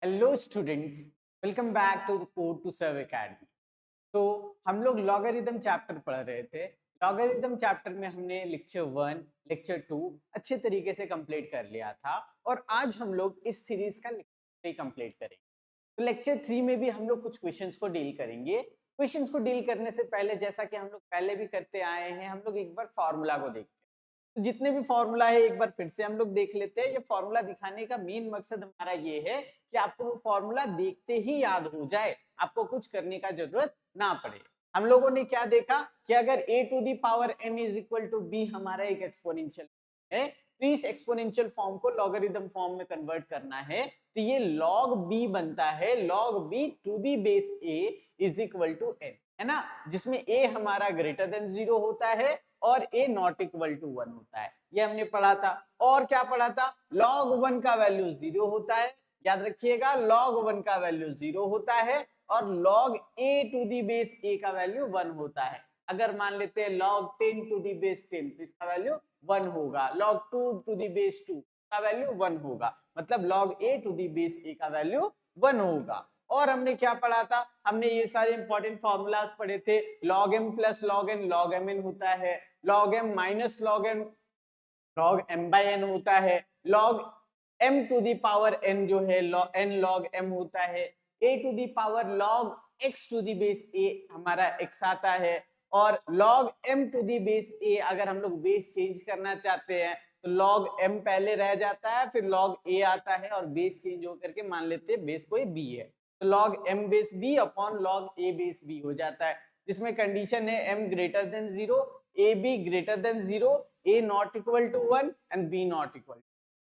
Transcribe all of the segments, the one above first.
Hello students, welcome back to Code to Serve Academy. तो हम लोग लॉगरिदम चैप्टर पढ़ रहे थे। लॉगरिदम चैप्टर में हमने लेक्चर 1, लेक्चर 2 अच्छे तरीके से कंप्लीट कर लिया था और आज हम लोग इस सीरीज का लेक्चर 3 कंप्लीट करेंगे। तो लेक्चर 3 में भी हम लोग कुछ क्वेश्चंस को डील करेंगे। क्वेश्चंस को डील करने से पहले, जैसा कि हम लोग पहले भी करते आए हैं, हम लोग एक बार फॉर्मूला को देखते हैं। तो जितने भी फॉर्मूला है एक बार फिर से हम लोग देख लेते हैं। ये फॉर्मूला दिखाने का मेन मकसद हमारा ये है कि आपको वो फॉर्मूला देखते ही याद हो जाए, आपको कुछ करने का जरूरत ना पड़े। हम लोगों ने क्या देखा कि अगर a to the power n is equal to b हमारा एक एक्सपोनेंशियल है, तो इस एक्सपोनेंशियल फॉर्म को लॉगरिदम फॉर्म में कन्वर्ट करना है, तो ये log b बनता है log b to the base a is equal to n, है ना, जिसमें a हमारा ग्रेटर देन 0 होता है और a नॉट इक्वल टू 1 होता है। ये हमने पढ़ा था। और क्या पढ़ा था? log 1 का वैल्यू 0 होता है, याद रखिएगा log 1 का वैल्यू 0 होता है और log a to the base a का वैल्यू 1 होता है। अगर मान लेते हैं log 10 टू दी बेस 10 तो इसका वैल्यू 1 होगा, log 2 टू दी बेस 2 का वैल्यू 1 होगा, मतलब log a to the base a का वैल्यू 1 होगा। और हमने क्या पढ़ा था? हमने ये सारे इंपॉर्टेंट फॉर्मूलाज पढ़े थे। log m plus log n log mn होता है, log m minus log n log m by n होता है, log m to the power n जो है n log m होता है, a to the power log x to the base a हमारा x आता है, और log m to the base a अगर हम लोग बेस चेंज करना चाहते हैं तो log m पहले रह जाता है, फिर log a आता है और बेस चेंज होकर के मान लेते हैं बेस कोई b है, तो log m base b upon log a base b हो जाता है, जिसमें कंडीशन है m greater than 0, a b greater than 0, a not equal to 1 and b not equal.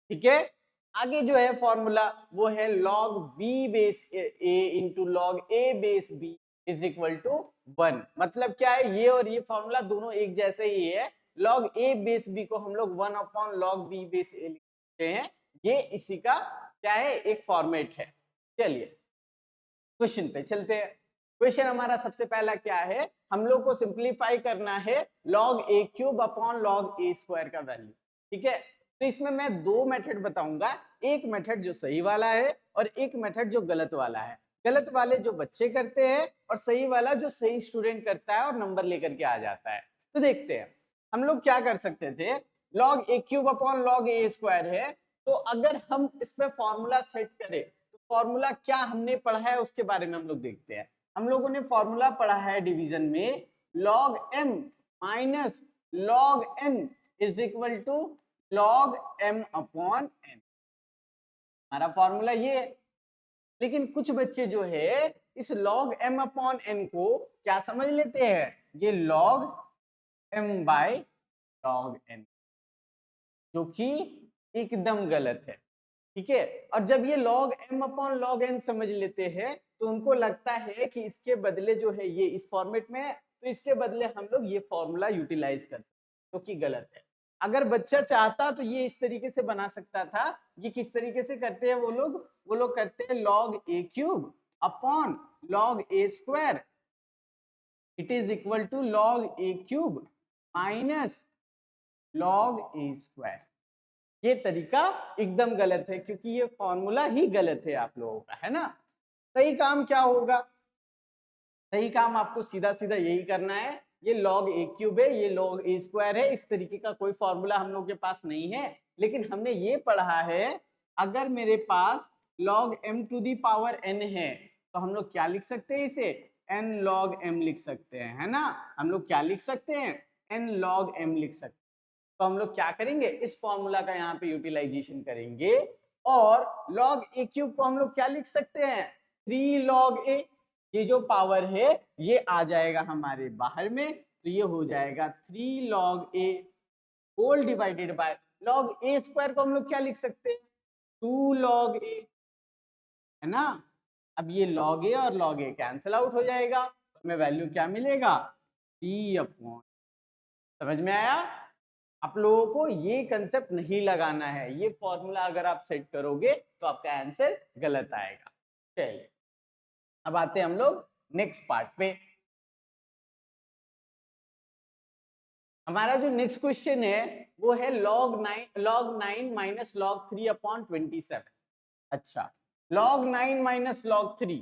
ठीक है, आगे जो है फॉर्मूला वो है log b base a into log a base b is equal to 1। मतलब क्या है, ये और ये फॉर्मूला दोनों एक जैसे ही है। log a बेस b को हम लोग 1 upon log b base a लिखते हैं, ये इसी का क्या है, एक फॉर्मेट है। चलिए क्वेश्चन पे चलते हैं। क्वेश्चन हमारा सबसे पहला क्या है, हम लोग को सिंप्लीफाई करना है log a cube upon log a square का वैल्यू। ठीक है, तो इसमें मैं दो मेथड बताऊंगा, एक मेथड जो सही वाला है और एक मेथड जो गलत वाला है। गलत वाले जो बच्चे करते हैं और सही वाला जो सही स्टूडेंट करता है और नंबर लेकर के आ जाता है। तो देखते हैं हम लोग क्या कर सकते थे। log a cube upon log a square है, तो अगर हम इस पे फॉर्मूला सेट करें, फॉर्मूला क्या हमने पढ़ा है उसके बारे में हम लोग देखते हैं। हम लोगों ने फॉर्मूला पढ़ा है डिवीजन में, log m minus log n is equal to log m upon n, हमारा फॉर्मूला ये है। लेकिन कुछ बच्चे जो है इस log m अपॉन n को क्या समझ लेते हैं, ये log m by log n, जो कि एकदम गलत है। ठीक है, और जब ये log m upon log n समझ लेते हैं तो उनको लगता है कि इसके बदले जो है ये इस फॉर्मेट में है, तो इसके बदले हम लोग ये फॉर्मूला यूटिलाइज कर सकते हैं, जो कि गलत है। अगर बच्चा चाहता तो ये इस तरीके से बना सकता था। ये किस तरीके से करते हैं वो लोग करते हैं log a cube upon log a square, it is equal to log a cube minus log a square. ये तरीका एकदम गलत है, क्योंकि ये फॉर्मूला ही गलत है आप लोगों का, है ना। सही काम क्या होगा? सही काम आपको सीधा सीधा यही करना है, ये log a क्यूब है, ये log a स्क्वायर है। इस तरीके का कोई फॉर्मूला हम लोग के पास नहीं है, लेकिन हमने ये पढ़ा है अगर मेरे पास log m to the power n है तो हम लोग क्या लिख सकते हैं, इसे n log m लिख सकते हैं, है ना। हम लोग क्या लिख सकते हैं, n log m लिख सकते हैं। तो हम लोग क्या करेंगे, इस फॉर्मूला का यहाँ पे यूटिलाइजेशन करेंगे और log a क्यूब को हम लोग क्या लिख सकते हैं, 3 log a, ये जो पावर है ये आ जाएगा हमारे बाहर में, तो ये हो जाएगा 3 log a whole divided by log a square को हम लोग क्या लिख सकते हैं, 2 log a, है ना। अब ये log a और log a कैंसिल आउट हो जाएगा, हमें वैल्यू क्या मिलेगा, t अपॉन। समझ में आया? आप लोगों को ये कंसेप्ट नहीं लगाना है, ये फॉर्मूला अगर आप सेट करोगे तो आपका आंसर गलत आएगा। चलिए अब आते हैं हम लोग नेक्स्ट पार्ट पे। हमारा जो नेक्स्ट क्वेश्चन है वो है log 9 माइनस log 3 अपॉन 27। अच्छा, log 9 minus log 3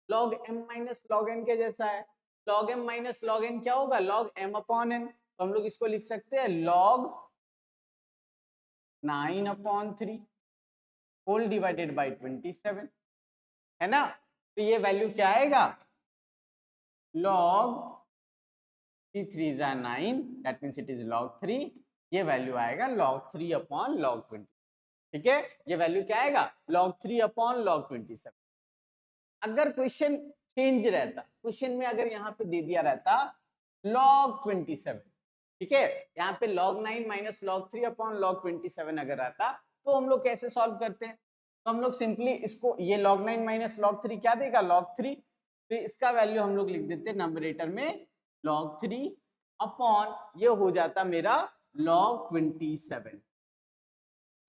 log m minus log n के जैसा है। log m minus log n क्या होगा? log m upon n। तो हम लोग इसको लिख सकते हैं log 9 upon 3 whole divided by 27, है ना। तो ये वैल्यू क्या आएगा? log 3 is 9, that means it is log 3। ये वैल्यू आएगा log 3 अपॉन log 20। ठीक है, ये वैल्यू क्या आएगा? log 3 upon log 27। अगर क्वेश्चन चेंज रहता, क्वेश्चन में अगर यहाँ पे दे दिया रहता log 27, ठीक है, यहाँ पे log 9 minus log 3 upon log 27 अगर रहता, तो हम लोग कैसे सॉल्व करते हैं? तो हम लोग सिंपली इसको, ये log 9 माइनस log 3 क्या देगा? log 3। तो इसका वैल्यू हम लोग लिख देते हैं नंबरेटर में log 3 अपॉन, ये हो जाता मेरा log 27।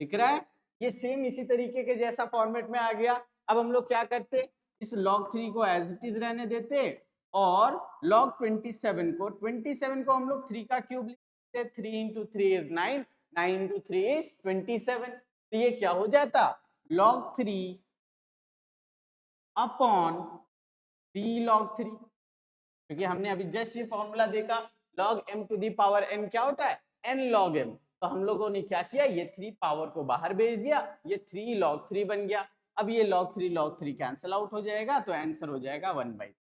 दिख रहा है? ये सेम इसी तरीके के जैसा फॉर्मेट में आ गया। अब हम लोग क्या करते, इस log 3 को एज इट इज रहने देते और log 27 को हम लोग 3 का क्यूब लिखते, 3 into 3 is 9, 9 into 3 is 27। तो ये क्या हो जाता? log 3 अपॉन 3 log 3, क्योंकि हमने अभी जस्ट ये फॉर्मूला देखा, log m to the power n क्या होता है? n log m। तो हम लोगों ने क्या किया, ये 3 पावर को बाहर भेज दिया, ये 3 log 3 बन गया। अब ये log 3 कैंसिल आउट हो जाएगा, तो आंसर हो जाएगा 1/3।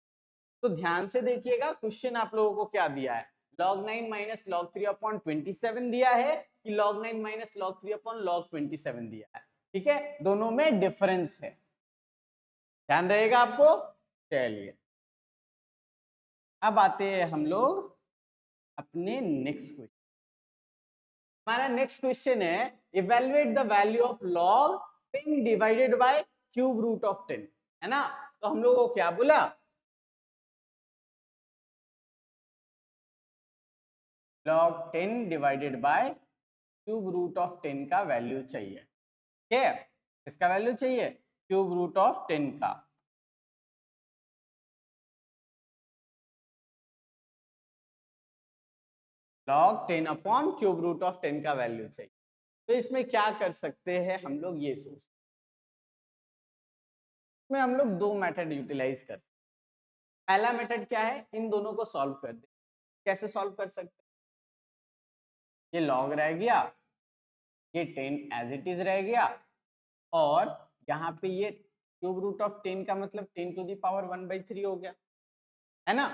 तो ध्यान से देखिएगा, क्वेश्चन आप लोगों को क्या दिया है? log 9 माइनस log 3 अपॉन 27 दिया है कि log 9 minus log 3 upon log 27 दिया है। ठीक है, दोनों में डिफरेंस है, ध्यान रहेगा आपको। चलिए अब आते हैं हम लोग अपने नेक्स्ट क्वेश्चन। हमारा नेक्स्ट क्वेश्चन है, evaluate the value of log 10 divided by cube root of 10, है ना। तो हम लोगों को क्या बोला? log 10 divided by cube root of 10 का वैल्यू चाहिए। ठीक है, इसका वैल्यू चाहिए क्यूब रूट ऑफ 10 का। log 10 upon cube root of 10 का वैल्यू चाहिए। तो इसमें क्या कर सकते हैं हम लोग, ये सोच, इसमें हम लोग दो मेथड यूटिलाइज कर सकते हैं। पहला मेथड क्या है, इन दोनों को सॉल्व कर दे। कैसे सॉल्व कर सकते हैं? ये लॉग रह गया, ये 10 एज इट इज रह गया, और यहाँ पे ये क्यूब रूट ऑफ 10 का मतलब 10 टू दी पावर 1/3 हो गया, है ना।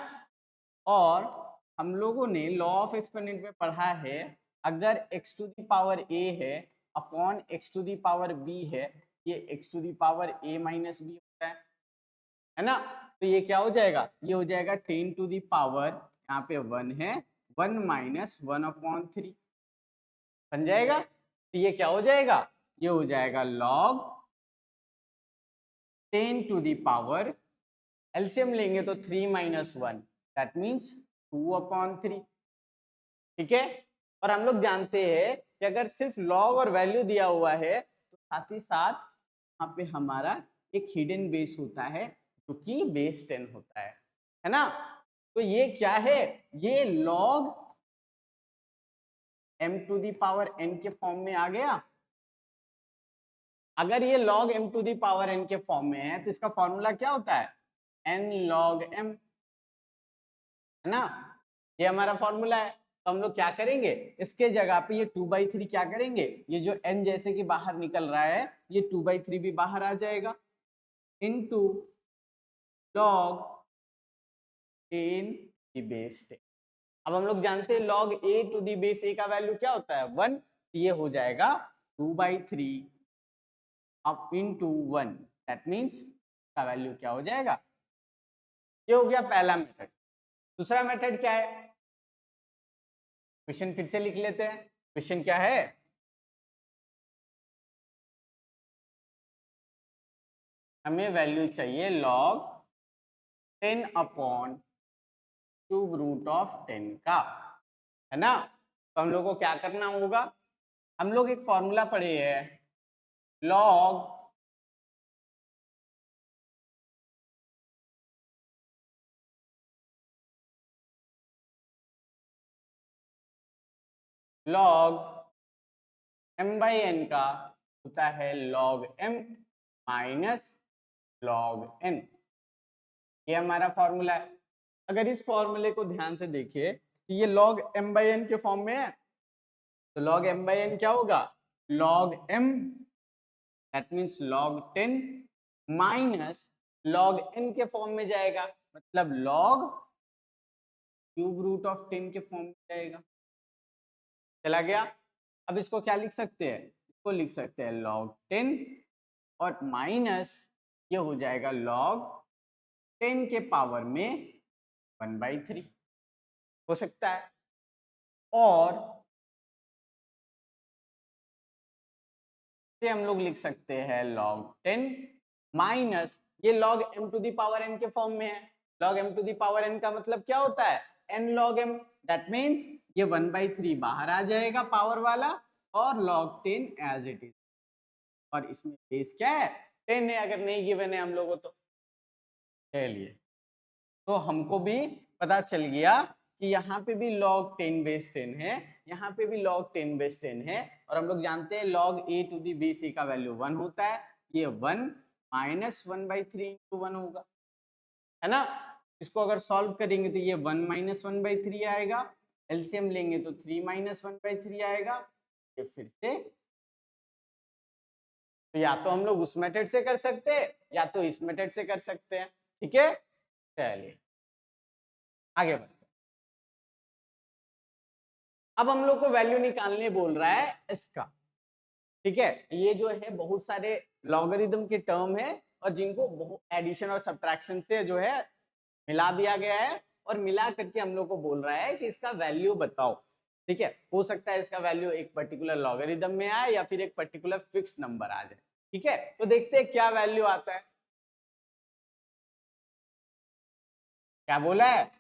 और हम लोगों ने लॉ ऑफ एक्सपोनेंट में पढ़ा है, अगर x to the power a है upon x to the power b है, ये x to the power a minus b होता है ना। तो ये क्या हो जाएगा? ये हो जाएगा 10 टू दी पावर, यहाँ पे 1 है, 1 माइनस 1/3 बन जाएगा। तो ये क्या हो जाएगा? ये हो जाएगा log 10 to the power, LCM लेंगे तो 3 माइनस 1, दैट मीन्स 2/3। ठीक है, और हम लोग जानते हैं कि अगर सिर्फ लॉग और वैल्यू दिया हुआ है तो साथ ही साथ यहाँ पे हमारा एक हिडन बेस होता है जो कि बेस 10 होता है ना। तो ये क्या है? ये log m to the power n के फॉर्म में आ गया। अगर ये log m to the power n के फॉर्म में है तो इसका फॉर्मूला क्या होता है? n log m, है ना। ये हमारा फॉर्मूला है। तो हम लोग क्या करेंगे, इसके जगह पे ये 2/3 क्या करेंगे, ये जो n जैसे कि बाहर निकल रहा है, ये 2/3 भी बाहर आ जाएगा, इनटू log 10 की बेस 10। अब हम लोग जानते हैं log a to the base a का वैल्यू क्या होता है? 1। ये हो जाएगा 2/3 अब इनटू 1, दैट मीन्स का वैल्यू क्या हो जाएगा? ये हो गया पहला मेथड। दूसरा मेथड क्या है? क्वेश्चन फिर से लिख लेते हैं। क्वेश्चन क्या है? हमें वैल्यू चाहिए log 10 upon cube root of 10 का, है ना। तो हम लोग को क्या करना होगा? हम लोग एक फॉर्मूला पढ़े हैं, log log m by n का होता है log m minus log n. ये हमारा फॉर्मूला है। अगर इस फॉर्मूले को ध्यान से देखिए तो ये लॉग m बाई एन के फॉर्म में है, तो लॉग m बाई एन क्या होगा, log m, that means log 10 minus log n के फॉर्म में जाएगा, मतलब लॉग क्यूब रूट ऑफ 10 के फॉर्म में जाएगा। चला गया। अब इसको क्या लिख सकते हैं, इसको लिख सकते हैं लॉग 10 और माइनस ये हो जाएगा लॉग 10 के पावर में 1/3 हो सकता है। और से हम लोग लिख सकते हैं log 10 माइनस ये log m to the power n के फॉर्म में है। log m to the power n का मतलब क्या होता है, n log m, that means ये 1/3 बाहर आ जाएगा पावर वाला और log 10 एज इट इज। और इसमें बेस क्या है, 10 है, अगर नहीं गिवन है हम लोगों तो। चलिए, तो हमको भी पता चल गया कि यहाँ पे भी log 10 बेस 10 है, यहाँ पे भी log 10 बेस 10 है, और हम लोग जानते हैं log a to the base a का वैल्यू 1 होता है, ये 1 माइनस 1/3 इंटू 1 होगा, है ना। इसको अगर सॉल्व करेंगे तो ये 1 माइनस 1/3 आएगा, एलसीएम लेंगे तो 3 माइनस 1/3 आएगा। ये फिर से, तो या तो हम लोग उस मेथड से कर सकते हैं या तो इस मेथड से कर सकते हैं, ठीक है। चलिए आगे बढ़ते हैं। अब हम लोग को वैल्यू निकालने बोल रहा है इसका, ठीक है। ये जो है बहुत सारे लॉगरिदम के टर्म है और जिनको एडिशन और सब्ट्रैक्शन से जो है मिला दिया गया है, और मिला करके हम लोग को बोल रहा है कि इसका वैल्यू बताओ, ठीक है। हो सकता है इसका वैल्यू एक पर्टिकुलर लॉगरिदम में आए या फिर एक पर्टिकुलर फिक्स नंबर आ जाए, ठीक है। तो देखते हैं क्या वैल्यू आता है। क्या बोला है,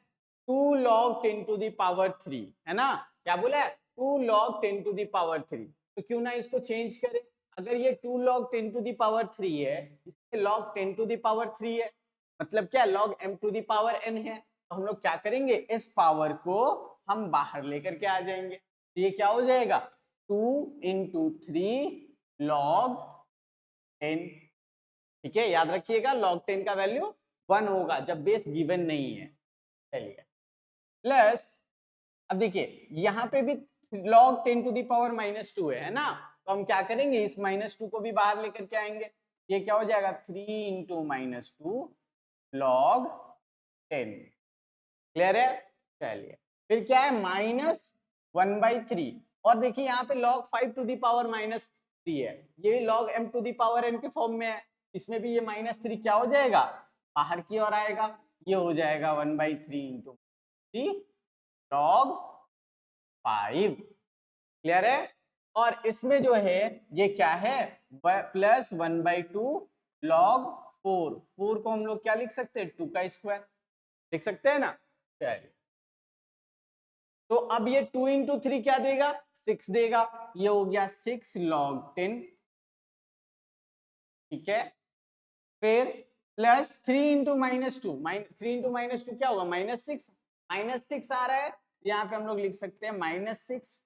2 log 10 टू दी पावर 3, है ना। क्या बोला है, 2 log 10 टू दी पावर 3। तो क्यों ना इसको चेंज करें, अगर ये 2 log 10 टू दी पावर 3 है, इसमें log 10 टू दी पावर 3 है, मतलब क्या, log m to the power n है। तो हम लोग क्या करेंगे, इस पावर को हम बाहर लेकर के आ जाएंगे, तो ये क्या हो जाएगा, 2 इंटू 3 log 10, ठीक है। याद रखिएगा log 10 का वैल्यू 1 होगा जब बेस गिवन नहीं है। चलिए, प्लस, अब देखिए यहाँ पे भी log 10 टू दी पावर -2 है ना, तो हम क्या करेंगे, इस -2 को भी बाहर लेकर के आएंगे, ये क्या हो जाएगा, 3 इंटू -2 log 10। क्लियर है। चलिए, फिर क्या है, -1/3, और देखिए यहाँ पे log 5 टू दी पावर -3 है, ये log m to the power n के फॉर्म में है, इसमें भी ये -3 क्या हो जाएगा, बाहर की ओर आएगा, ये हो जाएगा 1/3 इंटू log 5। क्लियर है। और इसमें जो है ये क्या है, प्लस 1/2 log 4, 4 को हम लोग क्या लिख सकते हैं, 2 का स्क्वायर लिख सकते हैं ना। चलिए, तो अब ये 2 इंटू 3 क्या देगा, 6 देगा, ये हो गया 6 log 10, ठीक है। फिर प्लस 3 इंटू -2, 3 इंटू -2 क्या होगा, -6, -6 आ रहा है, यहाँ पे हम लोग लिख सकते हैं -6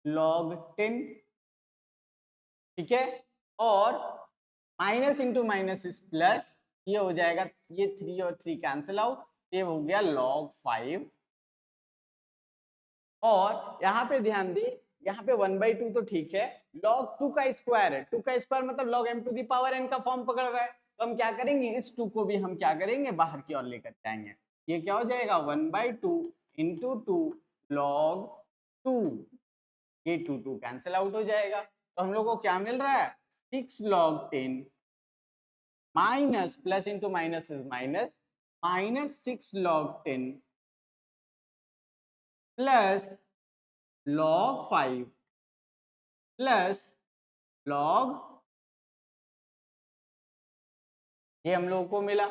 log 10, ठीक है। और minus into minus is plus, ये हो जाएगा, ये 3 और 3 कैंसिल आउट, ये हो गया log 5। और यहाँ पे ध्यान दी, यहाँ पे 1/2 तो ठीक है, log 2 का स्क्वायर है, 2 का स्क्वायर मतलब log m to the power n का फॉर्म पकड़ रहा है, तो हम क्या करेंगे, इस 2 को भी हम क्या करेंगे, बाहर की ओर लेकर जाएंगे, ये क्या हो जाएगा, 1/2 इंटू 2 log 2, ये 2 कैंसिल आउट हो जाएगा, तो हम लोग को क्या मिल रहा है, 6 log 10 minus, plus into minus is minus, -6 log 10 plus log 5 plus log, ये हम लोगों को मिला।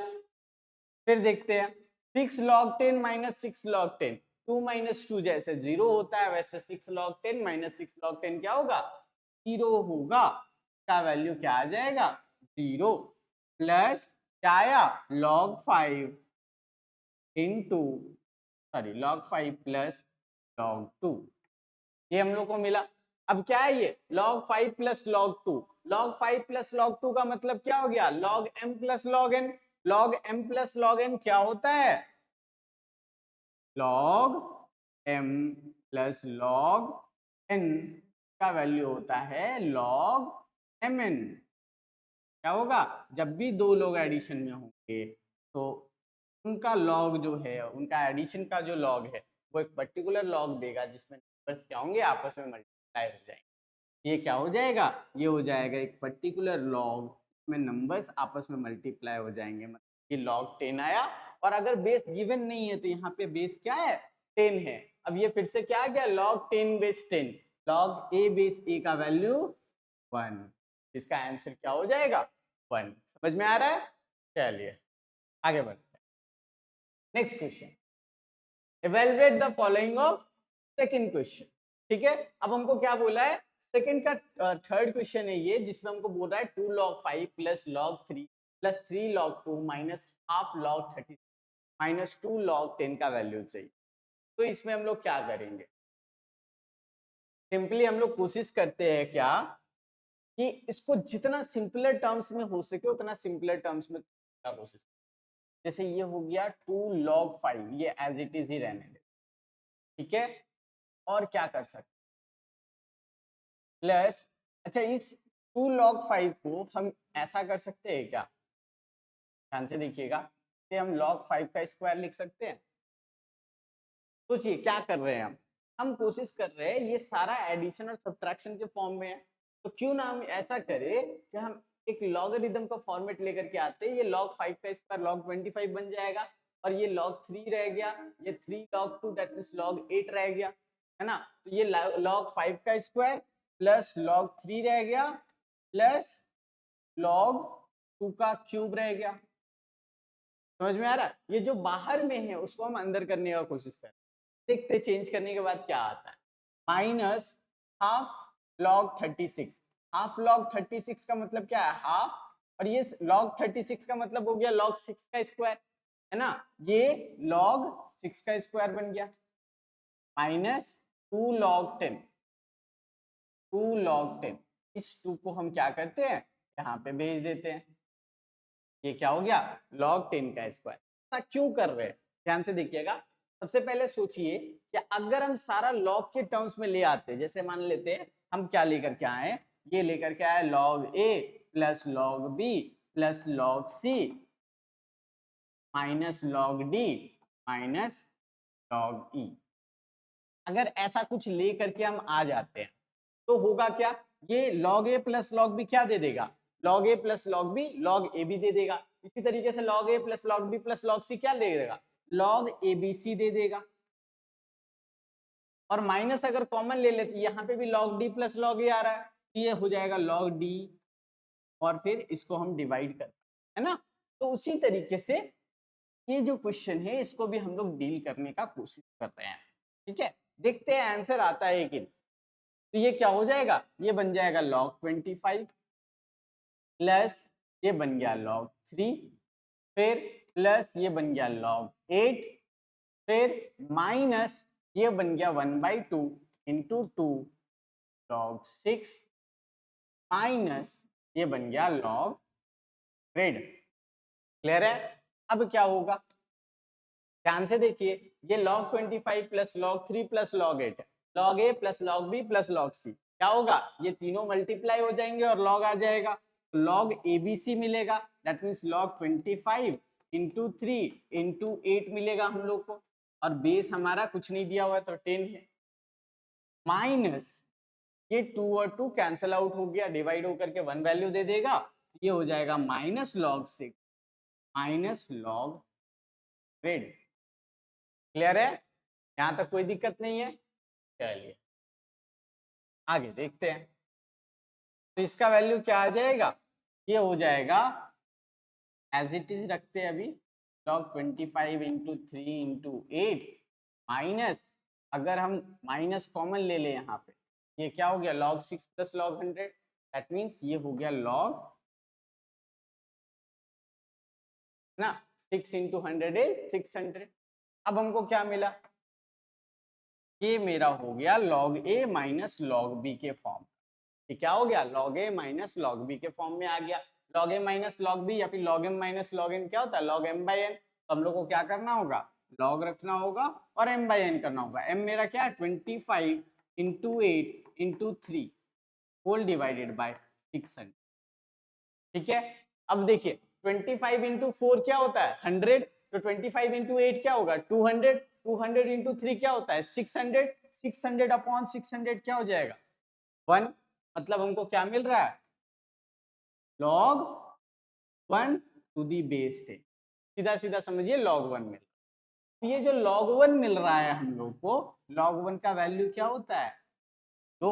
फिर देखते हैं, 6 log 10 माइनस 6 log 10, 2 माइनस 2 जैसे 0 होता है, वैसे 6 log 10 माइनस 6 log 10 क्या होगा, 0 होगा, का वैल्यू क्या आ जाएगा, 0, प्लस क्या आया, log 5 into, sorry log 5 plus log 2, ये हम लोग को मिला। अब क्या है ये log 5 plus log 2, log 5 plus log 2 का मतलब क्या हो गया? log m plus log n। log m plus log n क्या होता है? log m plus log n का वैल्यू होता है log mn। क्या होगा? जब भी दो लोग एडिशन में होंगे तो उनका लॉग जो है, उनका एडिशन का जो लॉग है वो एक पर्टिकुलर लॉग देगा जिसमें नंबर्स क्या होंगे? आपस में मल्टीप्लाई हो जाएंगे। ये क्या हो जाएगा? ये हो जाएगा एक पर्टिकुलर लॉग में नंबर्स आपस में मल्टीप्लाई हो जाएंगे। मतलब ये लॉग 10 आया, और अगर बेस गिवन नहीं है तो यहाँ पे बेस क्या है? 10 है। अब ये फिर से क्या आ गया? log 10 base 10। log a base a का वैल्यू 1। इसका आंसर क्या हो जाएगा? 1। समझ में आ रहा है? चलिए आगे बढ़ते हैं। Next question, evaluate the following of second question. ठीक है, अब हमको क्या बोला है? सेकंड का थर्ड क्वेश्चन है ये, जिसमें हमको बोल रहा है 2 log 5 plus log 3 plus 3 log 2 minus half log 30 minus 2 log 10 का वैल्यू चाहिए। तो इसमें हम लोग क्या करेंगे? सिंपली हम लोग कोशिश करते हैं क्या कि इसको जितना सिंपलर टर्म्स में हो सके उतना सिंपलर टर्म्स में क्या कोशिश। जैसे ये हो गया 2 log 5, ये एज इट इज ही रहने दे। ठीक है, और क्या कर सकते? प्लस, अच्छा इस 2 log 5 को हम ऐसा कर सकते हैं क्या? ध्यान से देखिएगा कि हम log 5 का स्क्वायर लिख सकते हैं। सोचिए क्या कर रहे हैं हम कोशिश कर रहे हैं ये सारा एडिशन और सब्ट्रैक्शन के फॉर्म में है, तो क्यों ना हम ऐसा करें कि हम एक लॉगरिथम का फॉर्मेट लेकर के आते हैं। ये log 5 का स्क्वायर log 25 बन जाएगा, और ये log 3 रह गया, ये 3 log 2 दैट मींस log 8 रह गया, है ना? तो ये log 5 का स्क्वायर प्लस log 3 रह गया प्लस log 2 का क्यूब रह गया। समझ में आ रहा है? ये जो बाहर में है उसको हम अंदर करने का कोशिश कर, देखते चेंज करने के बाद क्या आता है। Minus half log 36। Half log 36 का मतलब क्या है? हाफ, और ये log 36 का मतलब हो गया log 6 का स्क्वायर, है ना? ये log 6 का स्क्वायर बन गया माइनस 2 log 10। 2 log 10, इस 2 को हम क्या करते हैं? यहाँ पे भेज देते हैं। ये क्या हो गया? log 10 का स्क्वायर। ऐसा क्यों कर रहे हैं? ध्यान से देखिएगा। सबसे पहले सोचिए कि अगर हम सारा log के टर्म्स में ले आते, जैसे मान लेते हैं हम क्या लेकर के आए, ये लेकर के आए log a plus log b plus log c minus log d minus log e। अगर ऐसा कुछ ले करके हम आ जाते हैं तो होगा क्या? ये log a plus log b क्या दे देगा? log a plus log b log a b दे देगा। इसी तरीके से log a plus log b plus log c क्या दे देगा? log abc दे देगा। और माइनस अगर कॉमन ले लेते, यहाँ पे भी log d plus log a आ रहा है, ये हो जाएगा log d, और फिर इसको हम डिवाइड करते हैं, है ना? तो उसी तरीके से ये जो क्वेश्चन है इसको भी हम लोग डील करने का कोशिश कर रहे हैं। ठीक है, देखते हैं आंसर आता है कि। तो ये क्या हो जाएगा? ये बन जाएगा log 25 प्लस ये बन गया log 3, फिर प्लस ये बन गया log 8, फिर माइनस ये बन गया 1/2 इंटू 2 log 6 माइनस ये बन गया log ग्रेड। क्लियर है? अब क्या होगा? ध्यान से देखिए, ये log 25 plus log 3 plus log 8 है, log a plus log b plus log c क्या होगा? ये तीनों मल्टीप्लाई हो जाएंगे और log आ जाएगा, log abc मिलेगा, that means log 25 into 3 into 8 मिलेगा हम लोग को, और बेस हमारा कुछ नहीं दिया हुआ है तो 10 है, माइनस ये 2 और 2 कैंसल आउट हो गया, डिवाइड होकर के 1 वैल्यू दे देगा, ये हो जाएगा minus log 6 minus log grade. Clear है? यहां तक कोई दिक्कत नहीं है? चलिए आगे देखते हैं। तो इसका वैल्यू क्या आ जाएगा? ये हो जाएगा एज इट इज रखते हैं अभी, log 25 इंटू 3 इंटू 8 माइनस, अगर हम माइनस कॉमन ले लें यहाँ पे, ये क्या हो गया? log 6 plus log 100, that means ये हो गया log, ना 6 इंटू 100 इज 600। अब हमको क्या मिला? ये मेरा हो गया log a minus log b के फॉर्म। ये क्या हो गया, log a minus log b के फॉर्म में आ गया। log a minus log b या फिर log m minus log n क्या होता है, log m by n। तो हम लोग को क्या करना होगा, log रखना होगा और m by n करना होगा। m मेरा क्या है 25 into 8 into 3 whole divided by 600। ठीक है, अब देखिए 25 इंटू 4 क्या होता है 100, तो 25 इंटू 8 क्या होगा 200, 200 इंटू 3 क्या होता है 600, 600 अपॉन 600 क्या हो जाएगा 1। मतलब हमको क्या मिल रहा है, log 1 टू दी बेस 10। सीधा सीधा समझिए log 1 मिल रहा है। ये जो log 1 मिल रहा है हम लोग को, log 1 का वैल्यू क्या होता है 2।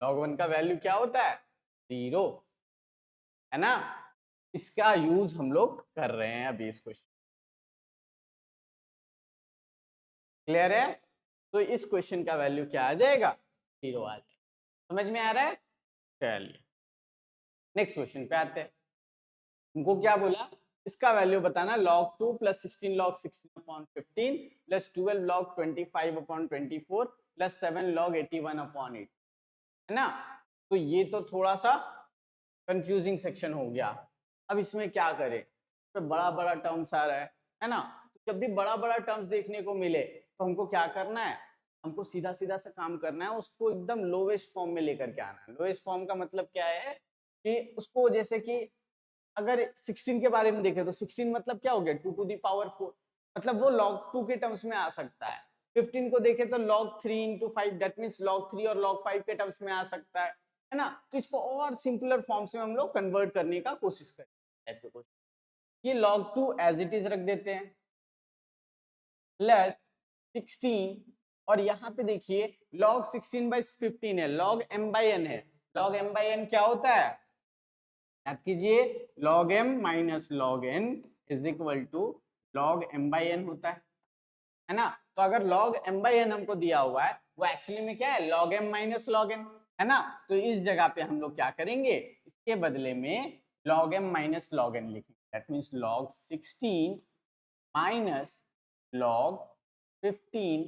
log 1 का वैल्यू क्या होता है 0, है ना। इसका यूज हम लोग कर रहे हैं अभी इस क्वेश्चन, क्लियर है। तो इस क्वेश्चन का वैल्यू क्या आ जाएगा 0 आ जाएगा। समझ में आ रहा है, चलिए नेक्स्ट क्वेश्चन पे आते हैं। उनको क्या बोला, इसका वैल्यू बताना log 2 plus 16 log 16 upon 15 plus 12 log 25 upon 24 plus 7 log 81 upon 8, है ना। तो ये तो थोड़ा सा कंफ्यूजिंग सेक्शन हो गया। अब इसमें क्या करें, तो बड़ा बड़ा टर्म्स आ रहा है ना। तो जब भी बड़ा बड़ा टर्म्स देखने को मिले तो हमको क्या करना है, हमको सीधा सीधा सा काम करना है, उसको एकदम लोवेस्ट फॉर्म में लेकर के आना है। लोवेस्ट फॉर्म का मतलब क्या है कि उसको, जैसे कि अगर 16 के बारे में देखें तो 16 मतलब क्या हो गया 2 टू दी पावर 4, मतलब वो log 2 के टर्म्स में आ सकता है। 15 को देखें तो log 3 into 5, that means log 3 और log 5 के टर्म्स में आ सकता है ना। तो इसको और सिंपलर फॉर्म्स में हम लोग कन्वर्ट करने का कोशिश करें। ये log 2 एज इट इज रख देते हैं प्लस 16, और यहाँ पे देखिए log 16 बाई 15 है, log m बाई n है। log m बाई n क्या होता है, याद कीजिए log m minus log n is equal to log m by n होता है ना। तो अगर log m बाई n हमको दिया हुआ है, वो एक्चुअली में क्या है log m minus log n, है ना। तो इस जगह पे हम लोग क्या करेंगे, इसके बदले में log m minus log n लिखेंगे। That means log 16 minus log 15,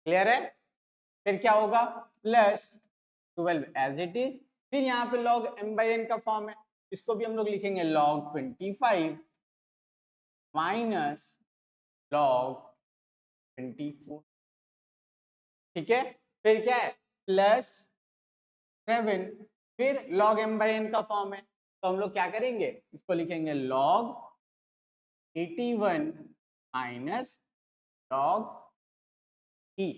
clear है। फिर क्या होगा प्लस 12 एज इट इज। फिर यहाँ पे log m बाई n का फॉर्म है, इसको भी हम लोग लिखेंगे log 25 माइनस log 24, ठीक है। फिर क्या है प्लस 7, फिर log m बाई n का फॉर्म है, तो हम लोग क्या करेंगे, इसको लिखेंगे log 81 minus log e,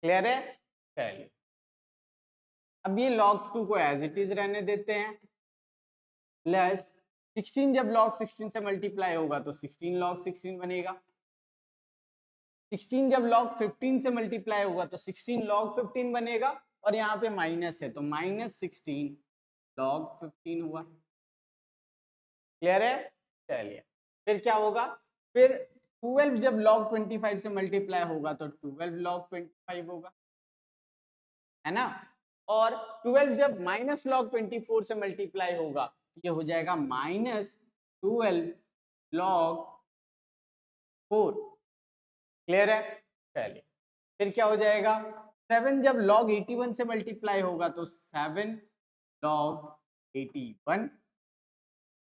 clear है। चलिए अब ये log 2 को एज इट इज रहने देते हैं, प्लस 16 जब log 16 से मल्टीप्लाई होगा तो 16 log 16 बनेगा। 16 जब log 15 से मल्टीप्लाई होगा तो 16 log 15 बनेगा, और यहाँ पे माइनस है तो माइनस 16 log 15 हुआ, क्लियर है। चलिए फिर क्या होगा, फिर 12 जब log 25 से मल्टीप्लाई होगा तो 12 log 25 होगा, है ना। और 12 जब माइनस log 24 से मल्टीप्लाई होगा ये हो जाएगा माइनस 12 log 4, क्लियर है। चलिए फिर क्या हो जाएगा, 7 जब log 81 से मल्टीप्लाई होगा तो 7 log 81,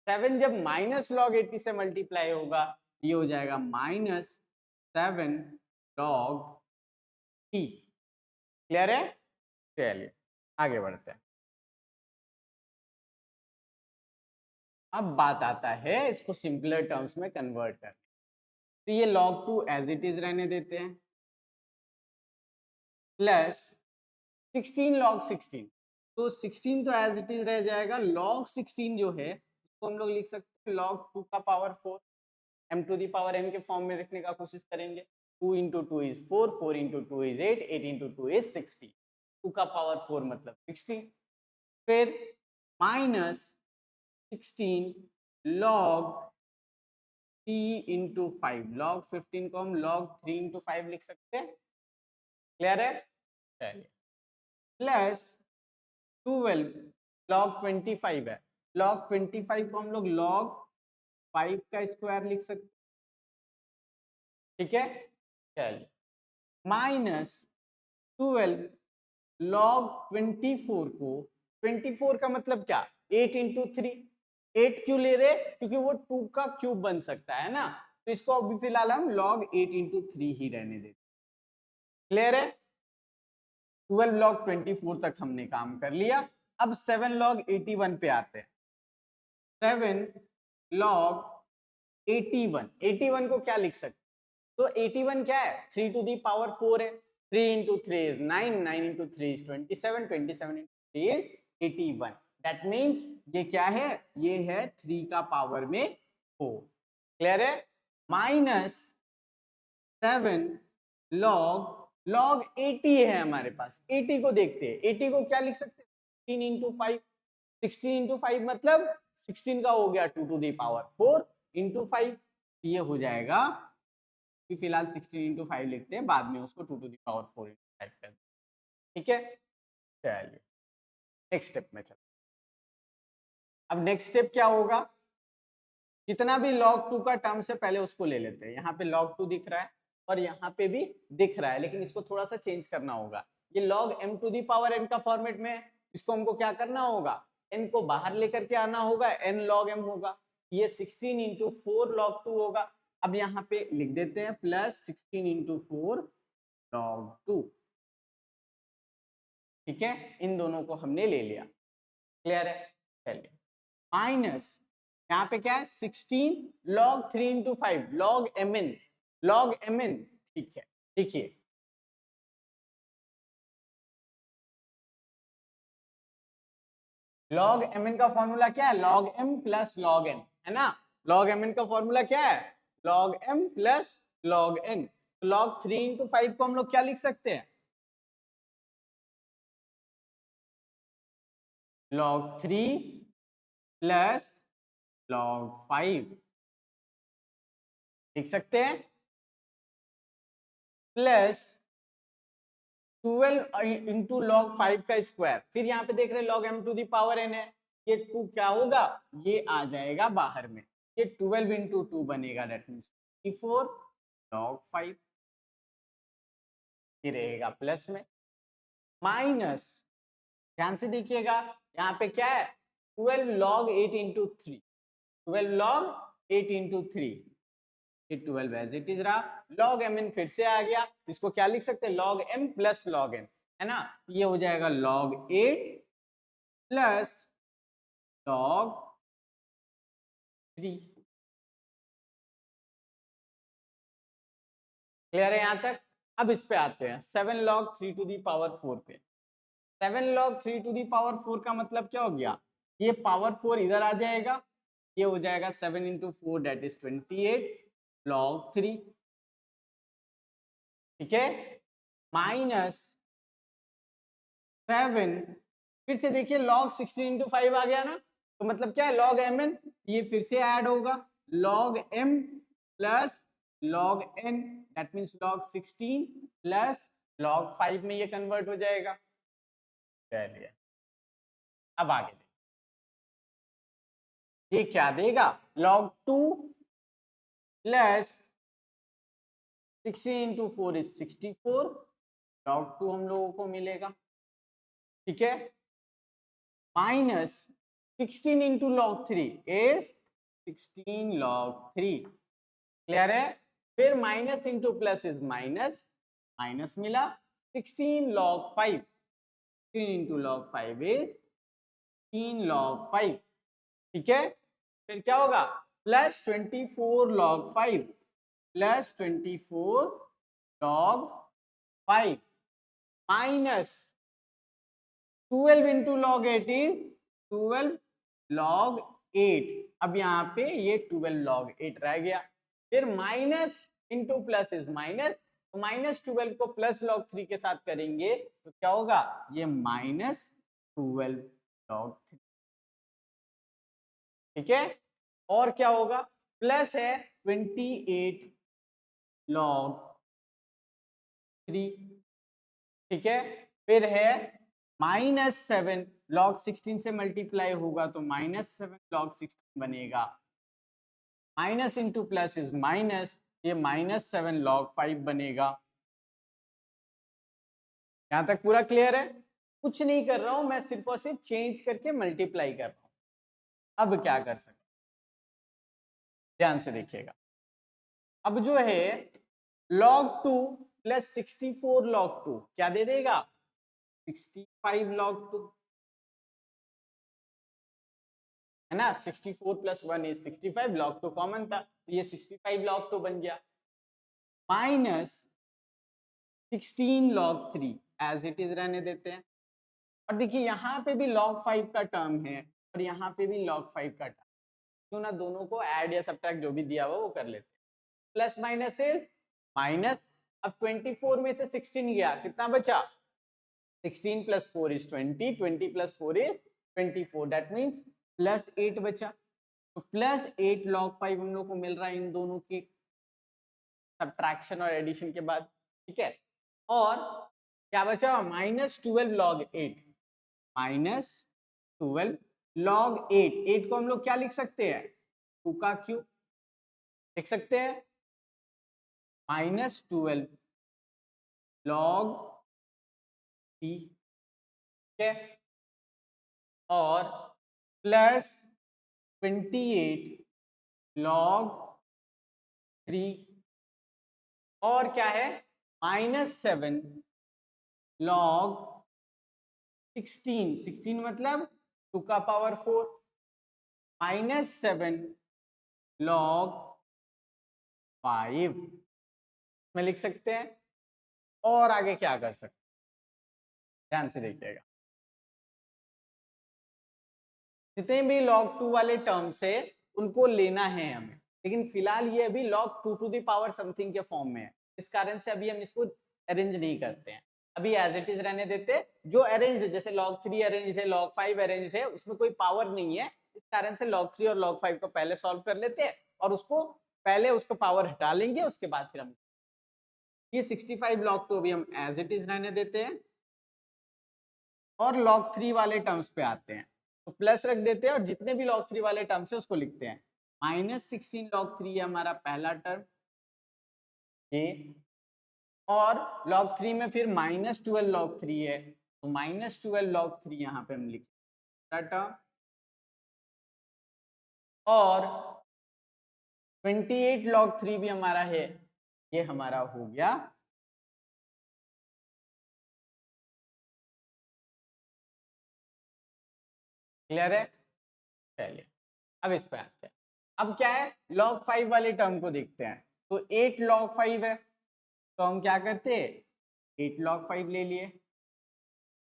7 जब माइनस log 80 से मल्टीप्लाई होगा ये हो जाएगा माइनस 7 log t, क्लियर है। चलिए आगे बढ़ते हैं। अब बात आता है इसको सिंपलर टर्म्स में कन्वर्ट करने, तो ये log 2 एज इट इज रहने देते हैं प्लस 16 log 16, तो 16 तो एज इट इज रह जाएगा, log 16 जो है उसको हम लोग लिख सकते हैं log 2 का power 4, m to the power n के फॉर्म में रखने का कोशिश करेंगे। 2 into 2 is 4, 4 into 2 is 8, 8 into 2 is 60, 2 का पावर 4 मतलब 60, फिर माइनस 16 log 3 इंटू 5, log 15 को हम log 3 इंटू 5 लिख सकते हैं, क्लियर है। चलिए प्लस 12 log 25 है, log 25 को हम लोग log 5 का स्क्वायर लिख सकते, ठीक है। चलिए माइनस 12 log 24 को, 24 का मतलब क्या, 8 इंटू 3, 8 क्यों ले रहे, क्योंकि वो 2 का क्यूब बन सकता है ना, तो इसको अभी फिलहाल हम log 8 इंटू 3 ही रहने देते। क्लियर है? 12 log 24 तक हमने काम कर लिया। अब 7 log 81 पे आते हैं। 7 log 81, 81 को क्या लिख सकते, तो 81 क्या है, 3 टू दी पावर 4 है, 3 into 3 is 9, 9 into 3 is 27, 27 into 3 is 81। That means ये क्या है, ये है 3 का पावर में 4। क्लियर है? माइनस 7 log 80 है हमारे पास, 80 को देखते हैं, 80 को क्या लिख सकते हैं, 16 इंटू 5, 16 इंटू 5 मतलब 16 का हो गया 2 टू दी पावर 4 इंटू 5, ये हो जाएगा, फिलहाल 16 इंटू 5 लिखते हैं, बाद में उसको 2 टू दी पावर 4 इंटू 5 कर दें। ठीक है, चलिए नेक्स्ट स्टेप में चलते। अब नेक्स्ट स्टेप क्या होगा, जितना भी log 2 का टर्म से पहले उसको ले लेते हैं। यहाँ पे log 2 दिख रहा है और यहाँ पे भी दिख रहा है, लेकिन इसको थोड़ा सा चेंज करना होगा। ये log m to the power n का फॉर्मेट में है, इसको हमको क्या करना होगा, n को बाहर लेकर के आना होगा, n log m होगा, ये 16 इंटू 4 log 2 होगा। अब यहाँ पे लिख देते हैं प्लस 16 इंटू 4 log 2। ठीक है, इन दोनों को हमने ले लिया। क्लियर है? चलिए माइनस यहाँ पे क्या है, 16 log 3 into 5 log mn, log mn। ठीक है, देखिए log mn का फॉर्मूला क्या है, log m plus log n, है ना। log mn का फॉर्मूला क्या है, log m plus log n। तो log 3 इंटू 5 को हम लोग क्या लिख सकते हैं, log 3 प्लस log 5 लिख सकते हैं, प्लस 12 इंटू log 5 का स्क्वायर, फिर यहाँ पे देख रहे हैं log m to the power n है, ये 2 क्या होगा, ये आ जाएगा बाहर में, ये 12 इंटू 2 बनेगा, दैट मीन्स 24 log 5, ये रहेगा प्लस में, माइनस ध्यान से देखिएगा यहाँ पे क्या है, 12 log 8 इंटू 3, 12 log 8 इंटू 3, ये 12 एज इट इज रहा, log mn फिर से आ गया, इसको क्या लिख सकते हैं, log m plus log n, है ना, ये हो जाएगा log 8 प्लस log 3। क्लियर है यहां तक? अब इस पे आते हैं 7 log 3 टू दी पावर 4 पे। 7 log 3 टू दी पावर 4 का मतलब क्या हो गया, ये पावर 4 इधर आ जाएगा, ये हो जाएगा 7 इंटू 4 दैट इज 28 log 3। ठीक है, माइनस 7, फिर से देखिए log 16 इंटू 5 आ गया ना, तो मतलब क्या है, log mn, ये फिर से ऐड होगा, log m plus log n, that means log 16 plus log 5 में ये कन्वर्ट हो जाएगा। चलिए अब आगे ये क्या देगा, log 2 plus 16 into 4 is 64, log 2 हम लोगों को मिलेगा। ठीक है, minus 16 into log 3 is 16 log 3। Clear है? फिर minus into plus is minus, minus मिला, 16 log 5, 16 into log 5 is 16 log 5। ठीक है, फिर क्या होगा, plus 24 log 5 plus 24 log 5 minus 12 into log 8 is 12 log 8। अब यहाँ पे ये 12 log 8 रह गया, फिर minus into plus is minus, तो माइनस 12 को प्लस log 3 के साथ करेंगे तो क्या होगा, ये माइनस 12 log 3। ठीक है, और क्या होगा, प्लस है 28 log 3। ठीक है, फिर है माइनस 7 log 16 से मल्टीप्लाई होगा तो माइनस 7 log 16 बनेगा, minus into plus is minus, ये माइनस 7 log 5 बनेगा। यहां तक पूरा क्लियर है? कुछ नहीं कर रहा हूं, मैं सिर्फ और सिर्फ चेंज करके मल्टीप्लाई कर रहा हूं। अब क्या कर सकते, ध्यान से देखिएगा। अब जो है log 2 प्लस 64 log 2 क्या दे देगा, 65 log 2, है ना। 64 प्लस 1 इज 65, log 2 कॉमन था तो ये 65 log 2 बन गया, minus 16 log 3 as it is रहने देते हैं। और देखिए यहाँ पे भी log 5 का टर्म है और यहाँ पे भी log 5 का टर्म, क्यों ना दोनों को ऐड या सब्ट्रैक्ट जो भी दिया हुआ वो कर लेते हैं। प्लस माइनस इज माइनस, अब 24 में से 16 गया, कितना बचा, 16 plus 4 is 20, 20 plus 4 is 24, that means plus 8 बचा। तो प्लस 8 log 5 हम लोग को मिल रहा है इन दोनों की सब्ट्रैक्शन और एडिशन के बाद, ठीक है। और क्या बचा, माइनस 12 log 8, माइनस 12 log 8, 8 को हम लोग क्या लिख सकते हैं, 2 का क्यूब लिख सकते हैं, माइनस 12 log 3, ठीक है, और प्लस 28 log 3, और क्या है माइनस 7 log 16, 16 मतलब 2 का पावर 4, माइनस 7 log 5 में लिख सकते हैं। और आगे क्या कर सकते हैं, ध्यान से देखिएगा। जितने भी log 2 वाले टर्म्स है उनको लेना है हमें, लेकिन फिलहाल ये अभी log 2 to the power something के फॉर्म में है, इस कारण से अभी हम इसको अरेंज नहीं करते हैं, अभी एज इट इज रहने देते हैं। जो अरेंज्ड, जैसे log 3 अरेंज्ड है, log 5 अरेंज्ड है, उसमें कोई पावर नहीं है, इस कारण से log 3 और log 5 को पहले सॉल्व कर लेते हैं और उसको पहले उसको पावर हटा लेंगे, उसके बाद फिर हम ये 65 log 2 अभी हम एज इट इज रहने देते हैं और log 3 वाले टर्म्स पे आते हैं, तो प्लस रख देते हैं और जितने भी log 3 वाले टर्म्स है उसको लिखते हैं। माइनस 16 log 3 है हमारा पहला टर्म ये, और log 3 में फिर माइनस 12 log 3 है, तो माइनस 12 log 3 यहाँ पे हम लिखते टर्म, और 28 log 3 भी हमारा है, ये हमारा हो गया। क्लियर है, चलिए अब इस पे आते हैं। अब क्या है, log 5 वाले टर्म को देखते हैं, तो 8 log 5 है, तो हम क्या करते हैं 8 log 5 ले लिए,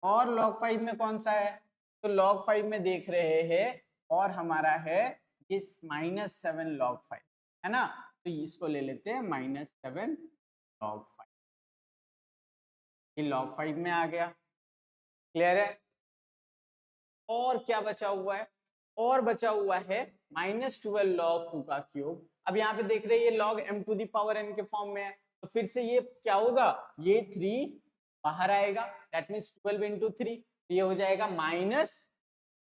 और log 5 में कौन सा है, तो log 5 में देख रहे हैं और हमारा है इस माइनस 7 log 5, है ना, तो इसको ले लेते हैं माइनस 7 log 5, ये log 5 में आ गया। क्लियर है, और क्या बचा हुआ है, और बचा हुआ है माइनस 12 log 2 का क्यूब। अब यहाँ पे देख रहे हैं ये log m to the power n के फॉर्म में है, तो फिर से ये क्या होगा, ये 3 बाहर आएगा, दैट मीन्स 12 इंटू 3, ये हो जाएगा माइनस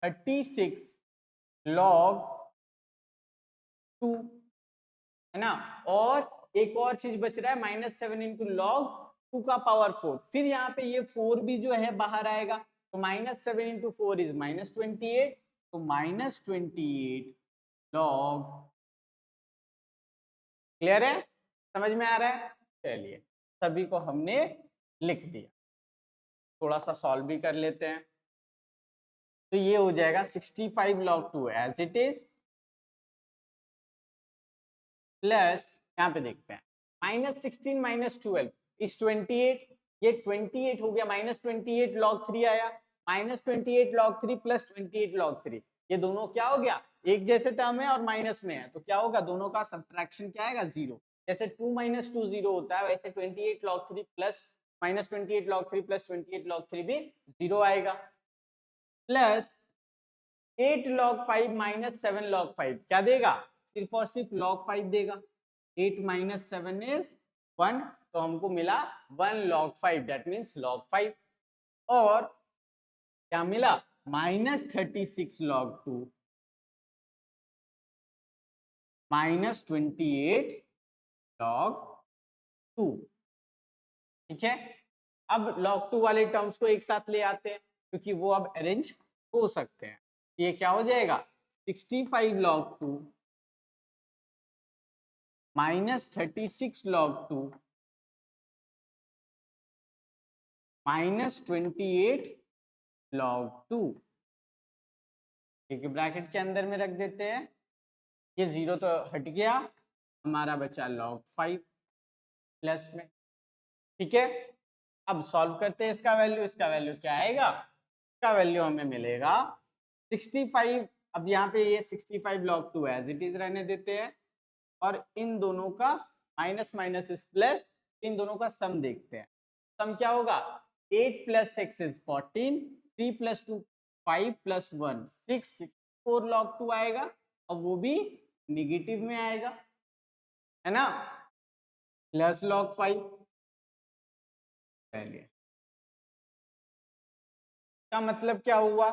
36 log 2, है ना। और एक और चीज बच रहा है माइनस 7 इंटू log 2 का पावर 4, फिर यहाँ पे ये 4 भी जो है बाहर आएगा, तो माइनस 7 इंटू 4 इज माइनस 28, तो माइनस 28 log। क्लियर है, समझ में आ रहा है, चलिए सभी को हमने लिख दिया, थोड़ा सा सॉल्व भी कर लेते हैं। तो ये हो जाएगा 65 log 2 as it is, plus यहाँ पे देखते हैं माइनस 16 माइनस 12 इज 28, ये 28 हो गया, माइनस 28 log 3 आया, माइनस 28 log 3 प्लस 28 log 3, ये दोनों क्या हो गया, एक जैसे टर्म है और माइनस में है, तो क्या होगा, दोनों का सब्ट्रैक्शन क्या आएगा, 0, जैसे 2 माइनस 2 0 होता है, वैसे 28 log 3 plus minus 28 log 3 plus 28 log 3 भी 0 आएगा, प्लस 8 log 5 माइनस 7 log 5 क्या देगा, सिर्फ और सिर्फ log 5 देगा, 8 माइनस 7 इज 1, तो हमको मिला 1 log 5, दैट मीन्स log 5, और क्या मिला माइनस 36 log 2 माइनस 28 log 2, ठीक है। अब log 2 वाले टर्म्स को एक साथ ले आते हैं क्योंकि वो अब अरेंज हो सकते हैं। ये क्या हो जाएगा 65 log 2 minus 36 log 2 minus 28 log 2 एक ब्रैकेट के अंदर में रख देते हैं। ये जीरो तो हट गया, हमारा बचा log 5 प्लस में। ठीक है, अब सॉल्व करते हैं इसका वैल्यू क्या आएगा, इसका वैल्यू हमें मिलेगा 65। अब यहाँ पे ये 65 log 2 एज इट इज रहने देते हैं और इन दोनों का माइनस माइनस इज प्लस, इन दोनों का सम देखते हैं। सम क्या होगा 8 plus 6 is 14, 3 plus 2 5 plus 1 6, 64 log 2 आएगा और वो भी निगेटिव में आएगा, है ना, प्लस log 5 वैल्यू का मतलब क्या हुआ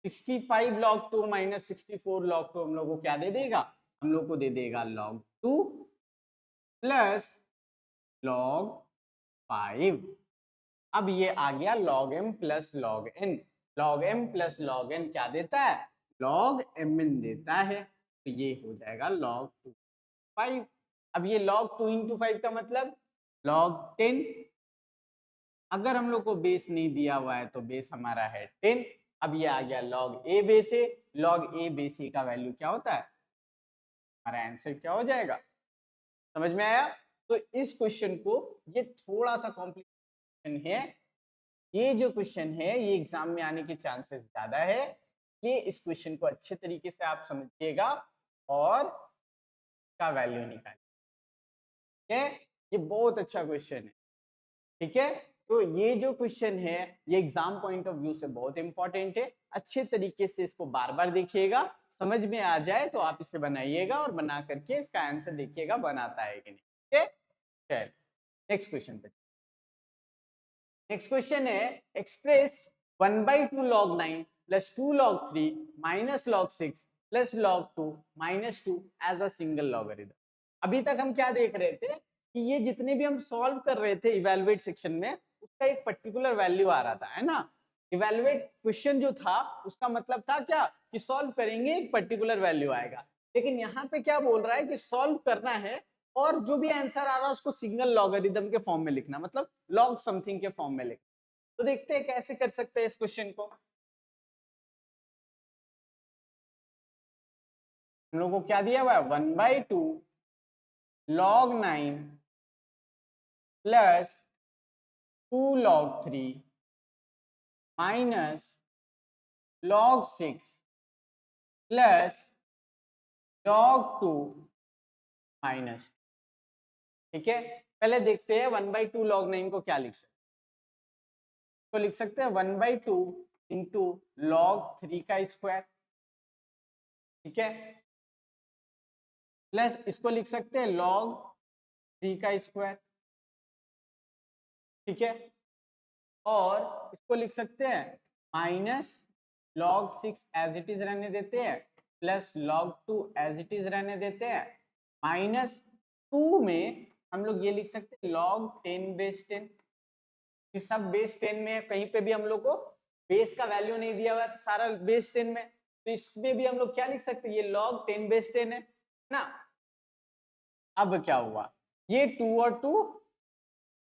65 log 2 माइनस 64 log 2 हम लोग को क्या दे देगा, हम लोग को दे देगा log 2 प्लस log 5। अब ये आ गया log m plus log n। log m plus log n क्या देता है, log mn देता है, तो ये हो जाएगा log 2 5। अब ये log 2 इंटू 5 का मतलब log 10। अगर हम लोग को बेस नहीं दिया हुआ है तो बेस हमारा है 10। अब ये आ गया log a base a, log a base a का वैल्यू क्या होता है, हमारा आंसर क्या हो जाएगा, समझ में आया। तो इस क्वेश्चन को, ये थोड़ा सा कॉम्प्लिकेशन है, ये जो क्वेश्चन है ये एग्जाम में आने के चांसेस ज्यादा है। ये इस क्वेश्चन को अच्छे तरीके से आप समझिएगा और का वैल्यू निकालिए। ये बहुत अच्छा क्वेश्चन है, ठीक है। तो ये जो क्वेश्चन है ये एग्जाम पॉइंट ऑफ व्यू से बहुत इंपॉर्टेंट है, अच्छे तरीके से इसको बार बार देखिएगा, समझ में आ जाए तो आप इसे बनाइएगा और बना करके इसका आंसर देखिएगा बनाता है कि नहीं। ठीक है, चल नेक्स्ट क्वेश्चन पे। नेक्स्ट क्वेश्चन है express 1/2 log 9 plus 2 log 3 minus log 6 plus log 2 minus 2 as a single logarithm. अभी तक हम क्या देख रहे थे कि ये जितने भी हम सॉल्व कर रहे थे इवैल्यूएट सेक्शन में उसका एक पर्टिकुलर वैल्यू आ रहा था, है ना। इवैल्यूएट क्वेश्चन जो था उसका मतलब था क्या कि सॉल्व करेंगे एक पर्टिकुलर वैल्यू आएगा, लेकिन यहाँ पे क्या बोल रहा है कि सॉल्व करना है और जो भी आंसर आ रहा है उसको सिंगल लॉगरिथम के फॉर्म में लिखना, मतलब लॉग समथिंग के फॉर्म में लिखना। तो देखते हैं कैसे कर सकते हैं इस क्वेश्चन को। हम लोग को क्या दिया हुआ है 1/2 log 9 plus 2 log 3 minus log 6 plus log 2 minus. ठीक है, पहले देखते हैं 1/2 log 9 को क्या लिख सकते हैं। तो लिख सकते हैं 1/2 इंटू log 3 का स्क्वायर, ठीक है, प्लस इसको लिख सकते हैं log 3 का स्क्वायर, ठीक है, और इसको लिख सकते हैं minus log 6 as it is रहने देते हैं plus log 2 as it is रहने देते हैं, माइनस 2 में हम लोग ये लिख सकते हैं log 10 बेस 10। इस सब बेस 10 में है, कहीं पे भी हम लोग को बेस का वैल्यू नहीं दिया हुआ है तो सारा बेस 10 में, तो इसमें भी हम लोग क्या लिख सकते हैं ये log 10 बेस 10 है ना। अब क्या हुआ ये 2 और 2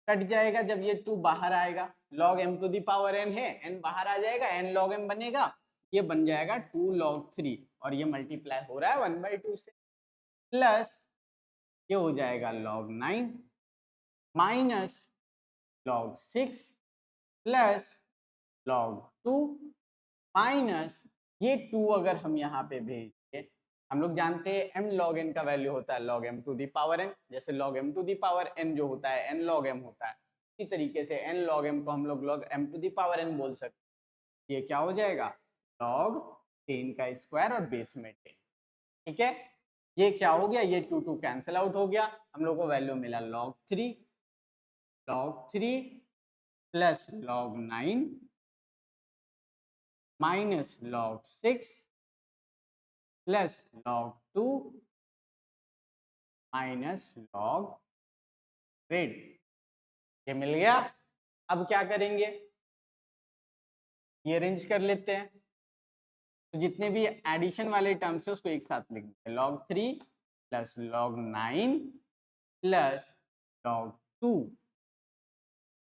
कट जाएगा, जब ये 2 बाहर आएगा log m to the power n है, n बाहर आ जाएगा n log m बनेगा, ये बन जाएगा 2 log 3 और ये मल्टीप्लाई हो रहा है 1/2 से, प्लस ये हो जाएगा log 9 minus log 6 plus log 2 minus ये 2 अगर हम यहाँ पे भेज दें, हम लोग जानते हैं m log n का वैल्यू होता है log m to the power n, जैसे log m to the power n जो होता है n log m होता है, इसी तरीके से n log m को हम लोग log m to the power n बोल सकते हैं। ये क्या हो जाएगा log 10 का स्क्वायर और बेस में 10, ठीक है। ये क्या हो गया ये 2 2 कैंसिल आउट हो गया, हम लोग को वैल्यू मिला log 3 plus log 9 minus log 6 plus log 2 minus log 8, ये मिल गया। अब क्या करेंगे, ये अरेंज कर लेते हैं। तो जितने भी एडिशन वाले टर्म्स है उसको एक साथ लिख देते हैं, log 3 plus log 9 plus log 2,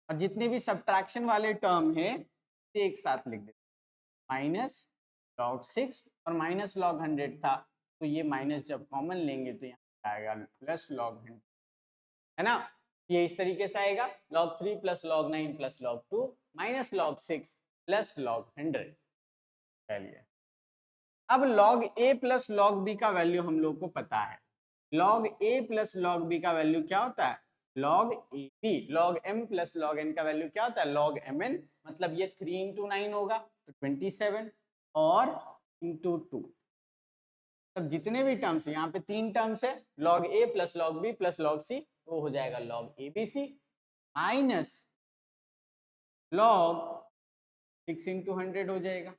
और जितने भी सब्ट्रैक्शन वाले टर्म है ते एक साथ लिख देते हैं, माइनस log 6 और माइनस log 100 था, तो ये माइनस जब कॉमन लेंगे तो यहाँ आएगा प्लस log 100, है ना। ये इस तरीके से आएगा log 3 plus log 9 plus log 2 minus log 6 plus log 100। चलिए अब log a plus log b का वैल्यू हम लोग को पता है। log a plus log b का वैल्यू क्या होता है, log ab। log m plus log n का वैल्यू क्या होता है, log mn। मतलब ये 3 इंटू 9 होगा तो 27 और इंटू 2। तब जितने भी टर्म्स है, यहाँ पे 3 टर्म्स है, log a plus log b plus log c, वो हो जाएगा log abc minus log 6 into 100 हो जाएगा,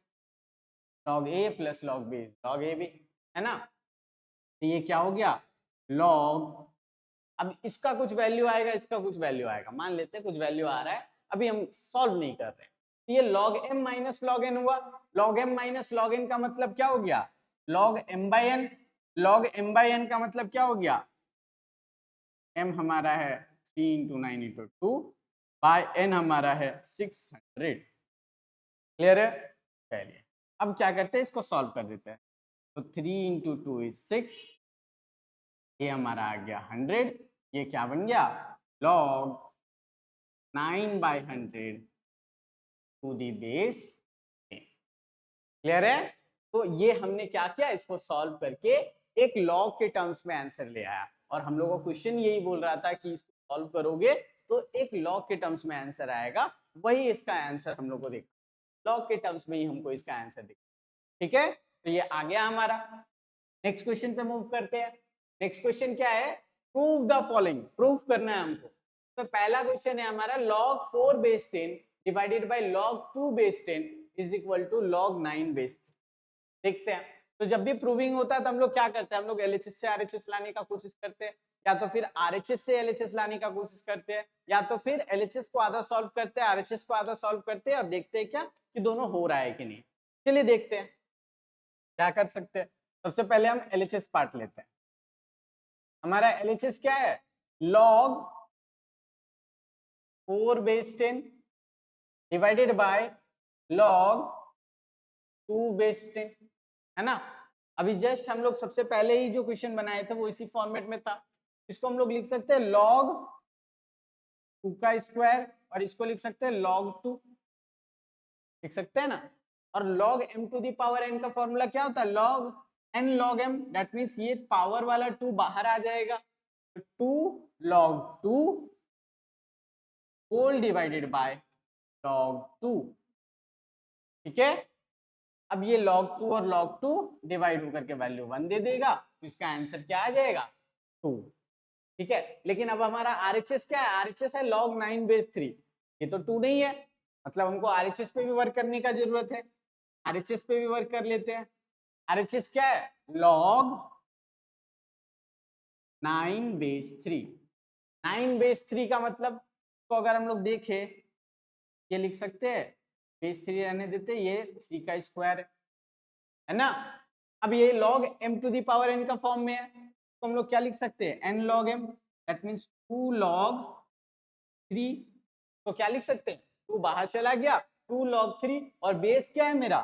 log a plus log b log ab, है ना। तो ये क्या हो गया log, अब इसका कुछ वैल्यू आएगा, इसका कुछ वैल्यू आएगा, मान लेते हैं कुछ वैल्यू आ रहा है, अभी हम सॉल्व नहीं कर रहे हैं। ये log m minus log n हुआ, log m minus log n का मतलब क्या हो गया, log m by n। log m by n का मतलब क्या हो गया, m हमारा है 3 इंटू 9 इंटू 2 बाय n हमारा है 600। क्लियर है। चलिए अब क्या करते हैं, इसको सॉल्व कर देते हैं। तो 3 इंटू 2 इज 6, ये हमारा आ गया 100, ये क्या बन गया log 9 by 100 to the base 10। Clear है। तो ये हमने क्या किया, इसको सॉल्व करके एक log के टर्म्स में आंसर ले आया, और हम लोगों को क्वेश्चन यही बोल रहा था कि इसको सॉल्व करोगे तो एक log के टर्म्स में आंसर आएगा, वही इसका आंसर हम लोग को देखा, log के टर्म्स में ही हमको इसका आंसर दिखा। ठीक है, तो ये आ गया हमारा। नेक्स्ट क्वेश्चन पे मूव करते हैं। नेक्स्ट क्वेश्चन क्या है, प्रूव द फॉलोइंग, प्रूफ करना है हमको। तो पहला क्वेश्चन है हमारा log 4 base 10 divided by log 2 base 10 is equal to log 9 base 3। देखते हैं, तो जब भी प्रूविंग होता है तो हम लोग क्या करते हैं, हम लोग एलएचएस से आरएचएस लाने का कोशिश करते हैं, या तो फिर आरएचएस से एलएचएस लाने का कोशिश करते हैं, या तो फिर एलएचएस को आधा सॉल्व करते हैं, आरएचएस को आधा सॉल्व करते हैं, और देखते हैं क्या कि दोनों हो रहा है कि नहीं। चलिए देखते हैं क्या कर सकते हैं। सबसे पहले हम एलएचएस पार्ट लेते हैं। हमारा एलएचएस क्या है, log 4 base 10 divided by log 2 base 10, है ना। अभी जस्ट हम लोग सबसे पहले ही जो क्वेश्चन बनाए थे वो इसी फॉर्मेट में था। इसको हम लोग लिख सकते हैं log 2 का स्क्वायर, और इसको लिख सकते हैं log 2, लिख सकते हैं ना। और log m to the power n का फॉर्मूला क्या होता है, log n log m, that means ये पावर वाला 2 बाहर आ जाएगा, 2 log 2 whole divided by log 2। ठीक है, अब ये log 2 और log 2 डिवाइड होकर के वैल्यू 1 दे देगा, तो इसका आंसर क्या आ जाएगा 2। ठीक है, लेकिन अब हमारा आरएचएस क्या है, आरएचएस है log 9 बेस 3, ये तो 2 नहीं है, मतलब हमको आरएचएस पे भी वर्क करने का जरूरत है, आरएचएस पे भी वर्क कर लेते हैं। आरएचएस क्या है, log 9 बेस 3। 9 बेस 3 का मतलब तो अगर हम लोग देखें, ये लिख सकते हैं, बेस 3 रहने देते, ये 3 का स्क्वायर है ना। अब ये log m to the power n का फॉर्म में है, तो हम लोग क्या लिख सकते हैं, n log m, that means 2 log 3। तो क्या लिख सकते हैं, 2 बाहर चला गया, 2 log 3, और बेस क्या है मेरा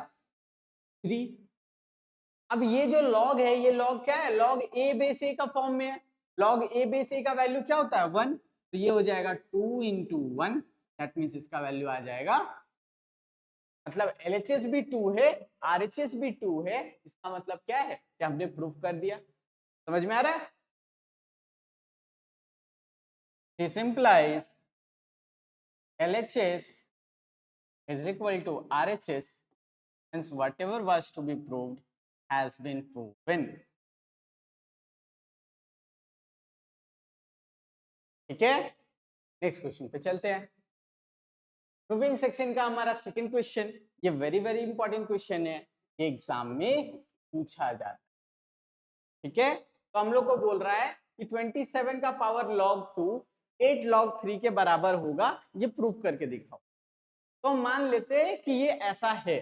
3। अब ये जो log है, ये log क्या है, log a बेस a का फॉर्म में है। log a बेस a का वैल्यू क्या होता है 1, तो ये हो जाएगा 2 इंटू 1, दैट मीन्स इसका वैल्यू आ जाएगा, मतलब LHS भी 2 है, RHS भी 2 है, इसका मतलब क्या है कि हमने प्रूफ कर दिया। समझ में आ रहा है। This implies LHS is equal to RHS, since whatever was to be proved has been proven। ठीक है, नेक्स्ट क्वेश्चन पे चलते हैं। प्रूविंग सेक्शन का हमारा सेकंड क्वेश्चन, ये वेरी वेरी इंपॉर्टेंट क्वेश्चन है, ये एग्जाम में पूछा जाता है। ठीक है, तो हम लोग को बोल रहा है कि 27 का पावर log 2 8 log 3 के बराबर होगा, ये प्रूफ करके दिखाओ। तो हम मान लेते हैं कि ये ऐसा है।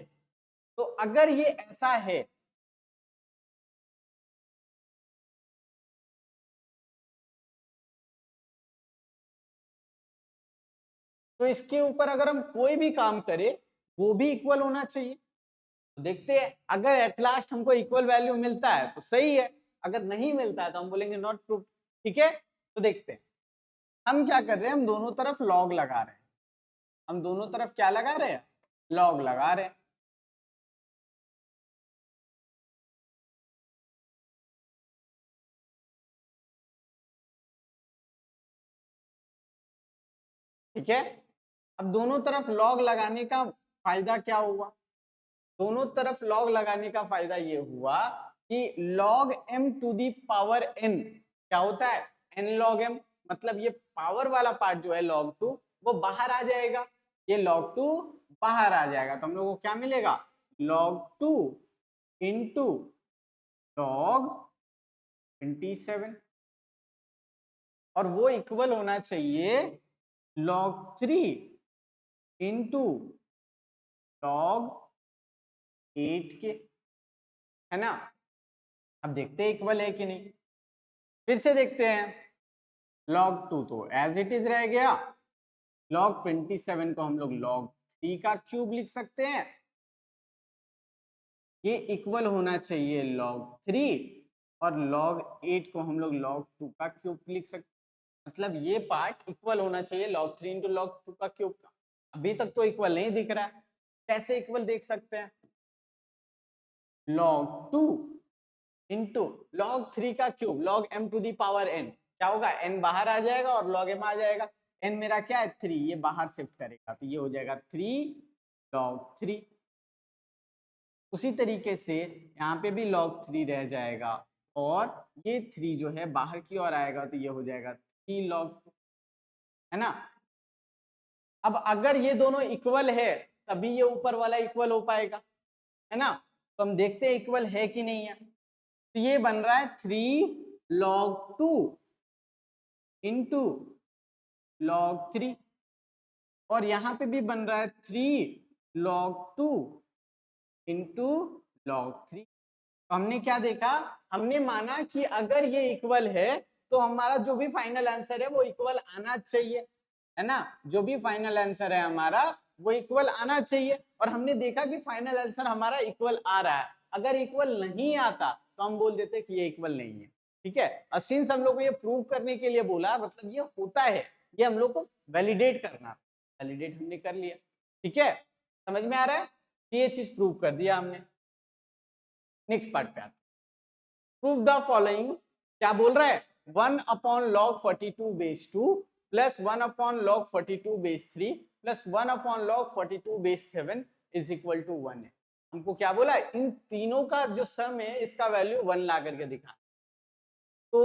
तो अगर ये ऐसा है तो इसके ऊपर अगर हम कोई भी काम करें वो भी इक्वल होना चाहिए। तो देखते हैं, अगर एट लास्ट हमको इक्वल वैल्यू मिलता है तो सही है, अगर नहीं मिलता है तो हम बोलेंगे नॉट प्रूफ। ठीक है, तो देखते हैं हम क्या कर रहे हैं। हम दोनों तरफ लॉग लगा रहे हैं। हम दोनों तरफ क्या लगा रहे हैं? लॉग लगा रहे हैं। ठीक है, अब दोनों तरफ लॉग लगाने का फायदा क्या हुआ? दोनों तरफ लॉग लगाने का फायदा ये हुआ कि log m to the power n क्या होता है? n log m, मतलब ये पावर वाला पार्ट जो है log 2 वो बाहर आ जाएगा। ये log 2 बाहर आ जाएगा तो हम लोग को क्या मिलेगा? log 2 इंटू log 27, और वो इक्वल होना चाहिए log 3 इंटू log 8 के, है ना? अब देखते हैं इक्वल है कि नहीं। फिर से देखते हैं। log 2 तो एज इट इज रह गया। log 27 को हम लोग log 3 का क्यूब लिख सकते हैं। ये इक्वल होना चाहिए log 3, और log 8 को हम लोग log 2 का क्यूब लिख सकते हैं। मतलब ये पार्ट इक्वल होना चाहिए log 3 इंटू log 2 का क्यूब का। अभी तक तो इक्वल नहीं दिख रहा है, कैसे इक्वल देख सकते हैं? log 2 इंटू log 3 का cube log m to the power n, क्या होगा? n बाहर आ जाएगा और log m आ जाएगा। n मेरा क्या है? 3, ये बाहर शिफ्ट करेगा तो ये हो जाएगा 3 log 3। उसी तरीके से यहाँ पे भी log 3 रह जाएगा, और ये 3 जो है बाहर की ओर आएगा तो ये हो जाएगा 3 log 2, है ना? अब अगर ये दोनों इक्वल है तभी ये ऊपर वाला इक्वल हो पाएगा, है ना? तो हम देखते हैं इक्वल है कि नहीं है। तो ये बन रहा है 3 log 2 इंटू log 3, और यहां पे भी बन रहा है 3 log 2 इंटू log 3। तो हमने क्या देखा? हमने माना कि अगर ये इक्वल है तो हमारा जो भी फाइनल आंसर है वो इक्वल आना चाहिए, है ना? जो भी फाइनल आंसर है हमारा वो इक्वल आना चाहिए, और हमने देखा कि फाइनल आंसर हमारा इक्वल आ रहा है। अगर इक्वल नहीं आता तो हम बोल देते कि ये इक्वल नहीं है। ठीक है, और सिंस हम लोग को ये प्रूव करने के लिए बोला, मतलब ये होता है, ये हम लोग को वैलिडेट करना, वैलिडेट हमने कर लिया। ठीक है, समझ में आ रहा है? ये चीज प्रूव कर दिया हमने। नेक्स्ट पार्ट पे आते, प्रूव द फॉलोइंग। क्या बोल रहा है? 1 upon log 42 base 2 plus 1 upon log 42 base 3 plus 1 upon log 42 base 7 is equal to 1 है। हमको क्या बोला? इन तीनों का जो सम है इसका वैल्यू 1 ला करके दिखा। तो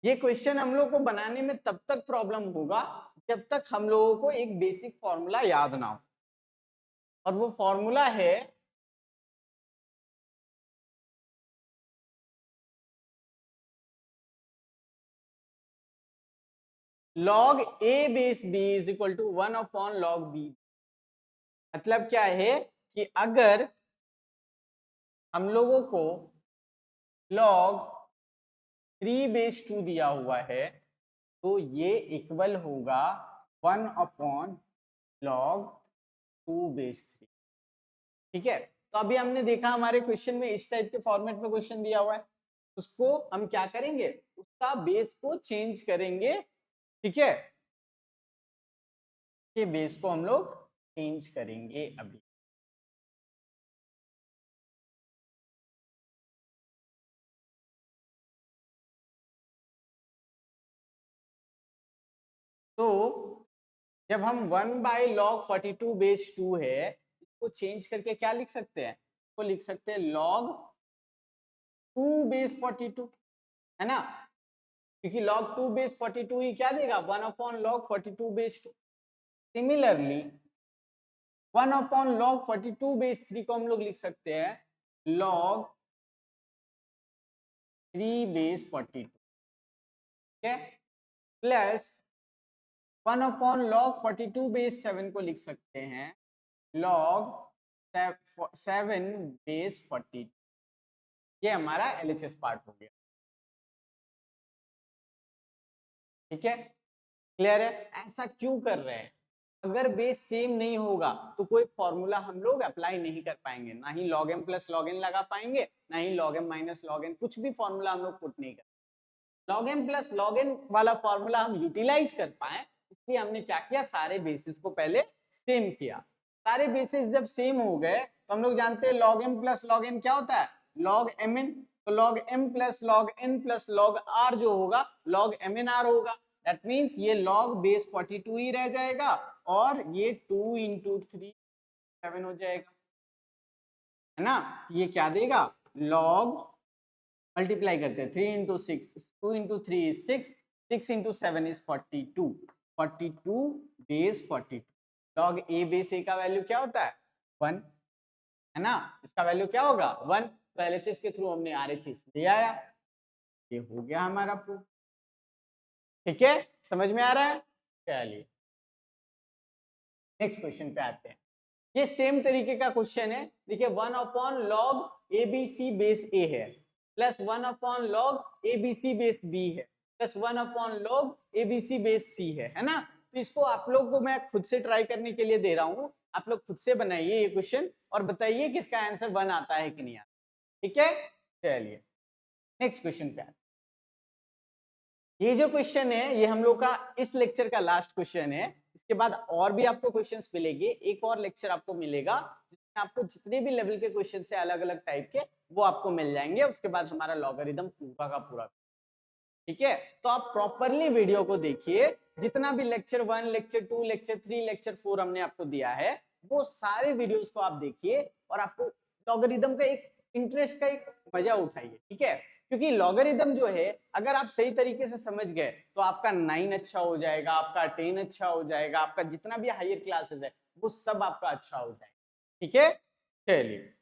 ये क्वेश्चन हम लोग को बनाने में तब तक प्रॉब्लम होगा जब तक हम लोगों को एक बेसिक फॉर्मूला याद ना हो, और वो फॉर्मूला है log a base b is equal to 1 upon log b। मतलब क्या है कि अगर हम लोगों को log 3 बेस 2 दिया हुआ है तो ये इक्वल होगा 1 अपॉन log 2 बेस 3। ठीक है, तो अभी हमने देखा हमारे क्वेश्चन में इस टाइप के फॉर्मेट में क्वेश्चन दिया हुआ है, उसको हम क्या करेंगे? उसका बेस को चेंज करेंगे। ठीक है, ये बेस को हम लोग चेंज करेंगे अभी। तो जब हम 1 बाई log 42 बेस 2 है, इसको चेंज करके क्या लिख सकते हैं? इसको लिख सकते हैं log 2 बेस 42, है ना? क्योंकि log 2 बेस 42 ही क्या देगा? 1 upon log 42 base 2। Similarly 1 upon log 42 base 3 को हम लोग लिख सकते हैं log 3 बेस 42, ठीक है, प्लस 1 अपॉन लॉग 42 बेस 7 को लिख सकते हैं लॉग 7 बेस 42। ये हमारा LHS पार्ट हो गया। ठीक है, क्लियर है? ऐसा क्यों कर रहे हैं? अगर बेस सेम नहीं होगा तो कोई फॉर्मूला हम लोग अप्लाई नहीं कर पाएंगे, ना ही log m plus log n लगा पाएंगे, ना ही log m minus log n, कुछ भी फॉर्मूला हम लोग पुट नहीं कर। log m plus log n वाला फॉर्मूला हम यूटिलाइज कर पाए, इसलिए हमने क्या किया, सारे बेसिस को पहले सेम किया। सारे बेसिस जब सेम हो गए तो हम लोग जानते हैं log m plus log n क्या होता है, log mn। तो log m plus log n plus log r जो होगा log mn r होगा। दैट मीन्स ये log बेस 42 ही रह जाएगा और ये 2 इंटू 3 7 हो जाएगा, है ना? ये क्या देगा, log मल्टीप्लाई करते हैं 3 into 6, 2 into 3 is 6, 6 into 7 is 42, 42 base 42। log a base a का वैल्यू क्या होता है 1, है ना? इसका वैल्यू क्या होगा 1। तो LHS के थ्रू हमने RHS ले आया, ये हो गया हमारा प्रूफ। ठीक है, समझ में आ रहा है? चलिए नेक्स्ट क्वेश्चन पे आते हैं। ये सेम तरीके का क्वेश्चन है। देखिए 1 upon log ABC base A है plus 1 upon log ABC base B है plus 1 upon log ABC base C है ना? तो इसको आप लोग को मैं खुद से ट्राई करने के लिए दे रहा हूं, आप लोग खुद से बनाइए ये क्वेश्चन और बताइए कि इसका आंसर 1 आता है कि नहीं आता। ठीक है, चलिए नेक्स्ट क्वेश्चन पे। ये जो क्वेश्चन है ये हम लोग का इस लेक्चर का लास्ट क्वेश्चन है। इसके बाद और भी आपको क्वेश्चंस मिलेंगे, एक और लेक्चर आपको मिलेगा जिसमें आपको जितने भी लेवल के क्वेश्चन है अलग अलग टाइप के वो आपको मिल जाएंगे। उसके बाद हमारा लॉगरिथम पूरा का पूरा। ठीक है, तो आप प्रॉपरली वीडियो को देखिए, जितना भी लेक्चर 1, लेक्चर 2, लेक्चर 3, लेक्चर 4 हमने आपको दिया है वो सारे वीडियोस को आप देखिए और आपको लॉगरिथम का एक इंटरेस्ट का एक मजा उठाइए। ठीक है, क्योंकि लॉगरिथम जो है अगर आप सही तरीके से समझ गए तो आपका 9 अच्छा हो जाएगा, आपका 10 अच्छा हो जाएगा, आपका जितना भी हायर क्लासेस है वो सब आपका अच्छा हो जाएगा। ठीक है, चलिए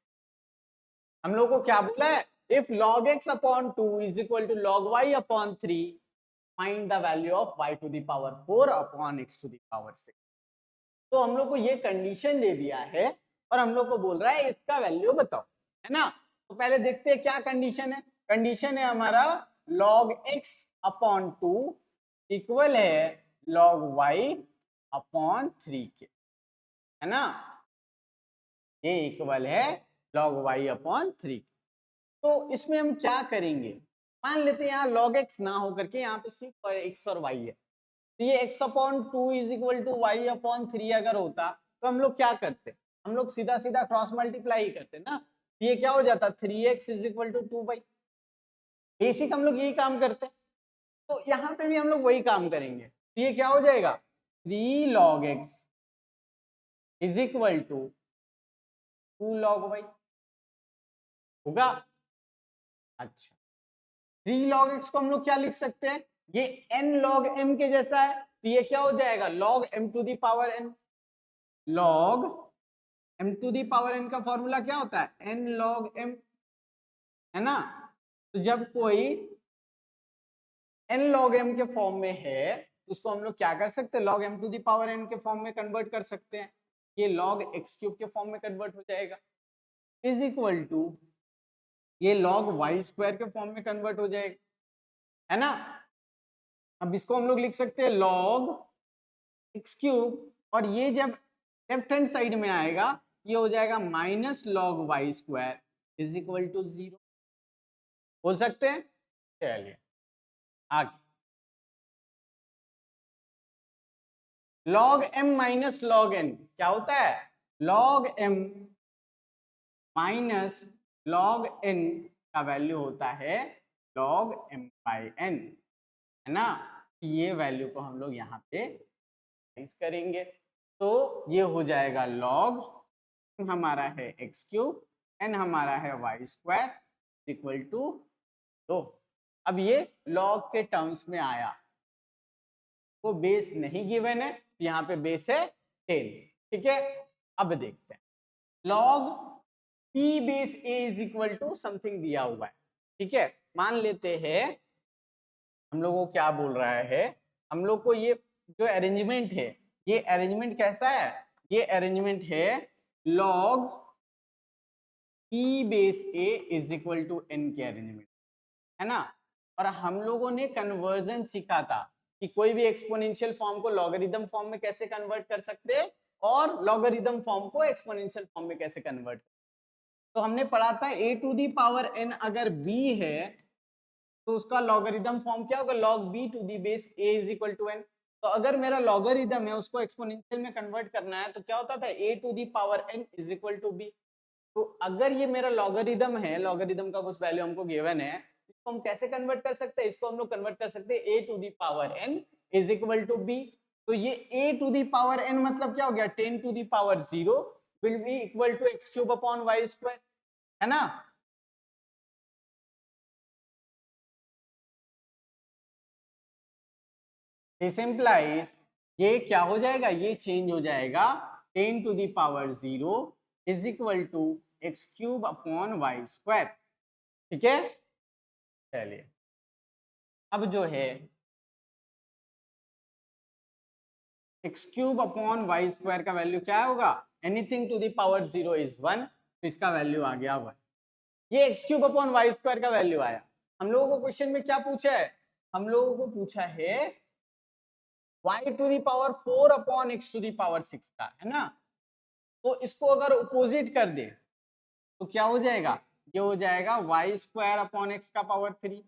हम लोग को क्या बोला है, if log x upon 2 is equal to log y upon 3 find the value of y to the power 4 upon x to the power 6। तो हम लोग को ये कंडीशन दे दिया है और हम लोग को बोल रहा है इसका वैल्यू बताओ, है ना? तो पहले देखते हैं क्या कंडीशन है। कंडीशन है हमारा log x अपॉन 2 इक्वल है log y अपॉन 3 के, है ना? ये इक्वल है log y अपॉन 3। तो इसमें हम क्या करेंगे, मान लेते हैं यहाँ log x ना हो करके यहाँ पे सिर्फ x और y है, तो ये x upon 2 is equal to y upon 3 अगर होता तो हम लोग क्या करते, हम लोग सीधा सीधा क्रॉस मल्टीप्लाई ही करते ना। ये क्या हो जाता 3x is equal to 2y। Basic हम लोग यही काम करते, तो यहाँ पे भी हम लोग वही काम करेंगे। तो ये क्या हो जाएगा 3 log x is equal to 2 log y होगा। अच्छा 3 log x को हम लोग क्या लिख सकते हैं, ये n log m के जैसा है, तो ये क्या हो जाएगा log m to the power n। log m to the power n का फॉर्मूला क्या होता है n log m, है ना? तो जब कोई n log m के फॉर्म में है तो उसको हम लोग क्या कर सकते हैं, log m to the power n के फॉर्म में कन्वर्ट कर सकते हैं, ये log x क्यूब के फॉर्म में कन्वर्ट हो जाएगा, इज इक्वल टू ये log y स्क्वायर के फॉर्म में कन्वर्ट हो जाएगा, है ना? अब इसको हम लोग लिख सकते हैं log x क्यूब और ये जब लेफ्ट हैंड साइड में आएगा ये हो जाएगा minus log y square is equal to 0। बोल सकते हैं? चलिए आगे log m minus log n क्या होता है, log m minus log n का वैल्यू होता है log m बाई n, है ना? ये वैल्यू को हम लोग यहाँ पे इस करेंगे तो ये हो जाएगा log हमारा है x क्यूब, n हमारा है y स्क्वायर इक्वल टू 2। अब ये log के टर्म्स में आया, वो बेस नहीं गिवन है, यहाँ पे बेस है 10। ठीक है, अब देखते हैं log p base a is equal to something दिया हुआ है। ठीक है, मान लेते हैं हम लोग को क्या बोल रहा है, हम लोग को ये जो अरेंजमेंट है, ये अरेंजमेंट कैसा है? ये अरेंजमेंट है log p base a is equal to n के अरेंजमेंट, है ना। और हम लोगों ने कन्वर्जन सीखा था कि कोई भी एक्सपोनेंशियल फॉर्म को लॉगरिथम फॉर्म में कैसे कन्वर्ट कर सकते हैं और लॉगरिथम फॉर्म को एक्सपोनेंशियल फॉर्म में कैसे कन्वर्ट। तो हमने पढ़ा था a to the power n अगर b है तो उसका लॉगरिथम फॉर्म क्या होगा? log b to the base a is equal to n। तो अगर मेरा लॉगरिथम है उसको एक्सपोनेंशियल में कन्वर्ट करना है तो क्या होता था? a to the power n is equal to b। तो अगर ये मेरा लॉगरिथम है, लॉगरिथम का कुछ वैल्यू हमको गिवन है, इसको हम कैसे कन्वर्ट कर सकते हैं? इसको हम लोग कन्वर्ट कर सकते हैं a to the power n is equal to b। तो ये a to the power n मतलब क्या हो गया? 10 to the power 0 will be equal to x cube upon y square, है ना। दिस इंप्लाइज ये क्या हो जाएगा? ये चेंज हो जाएगा 10 to the power 0 is equal to x cube upon y square, ठीक है। चलिए अब जो है x cube upon y square का वैल्यू क्या होगा? Anything to the power 0 is 1, तो इसका वैल्यू आ गया 1। ये x cube upon y square का वैल्यू आया। हम लोगों को क्वेश्चन में क्या पूछा है? हम लोगों को पूछा है y to the power 4 upon x to the power 6 का, है ना। तो इसको अगर अपोजिट कर दे तो क्या हो जाएगा? ये हो जाएगा वाई स्क्वायर अपॉन एक्स का पावर 3,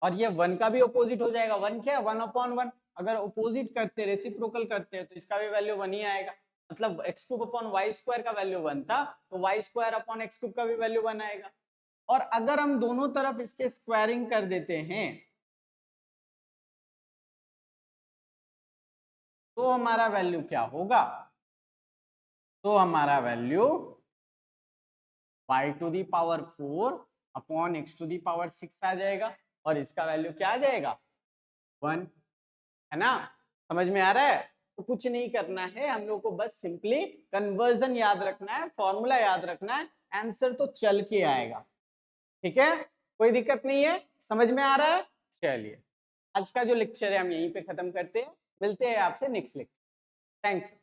और ये 1 का भी अपोजिट हो जाएगा। 1 क्या है? 1 अपॉन 1। अगर अपोजिट करते, रेसिप्रोकल करते हैं तो इसका भी वैल्यू 1 ही आएगा। मतलब x cube upon y square का वैल्यू 1 था तो y square upon x cube का भी वैल्यू 1 आएगा। और अगर हम दोनों तरफ इसके स्क्वायरिंग कर देते हैं तो हमारा वैल्यू क्या होगा? तो हमारा value y to the power 4 upon x to the power 6 आ जाएगा, और इसका वैल्यू क्या आ जाएगा? 1, है ना। समझ में आ रहा है? तो कुछ नहीं करना है हम लोग को, बस सिंपली कन्वर्जन याद रखना है, फॉर्मूला याद रखना है, आंसर तो चल के आएगा, ठीक है। कोई दिक्कत नहीं है, समझ में आ रहा है। चलिए आज का जो लेक्चर है हम यहीं पे खत्म करते हैं, मिलते हैं आपसे नेक्स्ट लेक्चर। Thank you.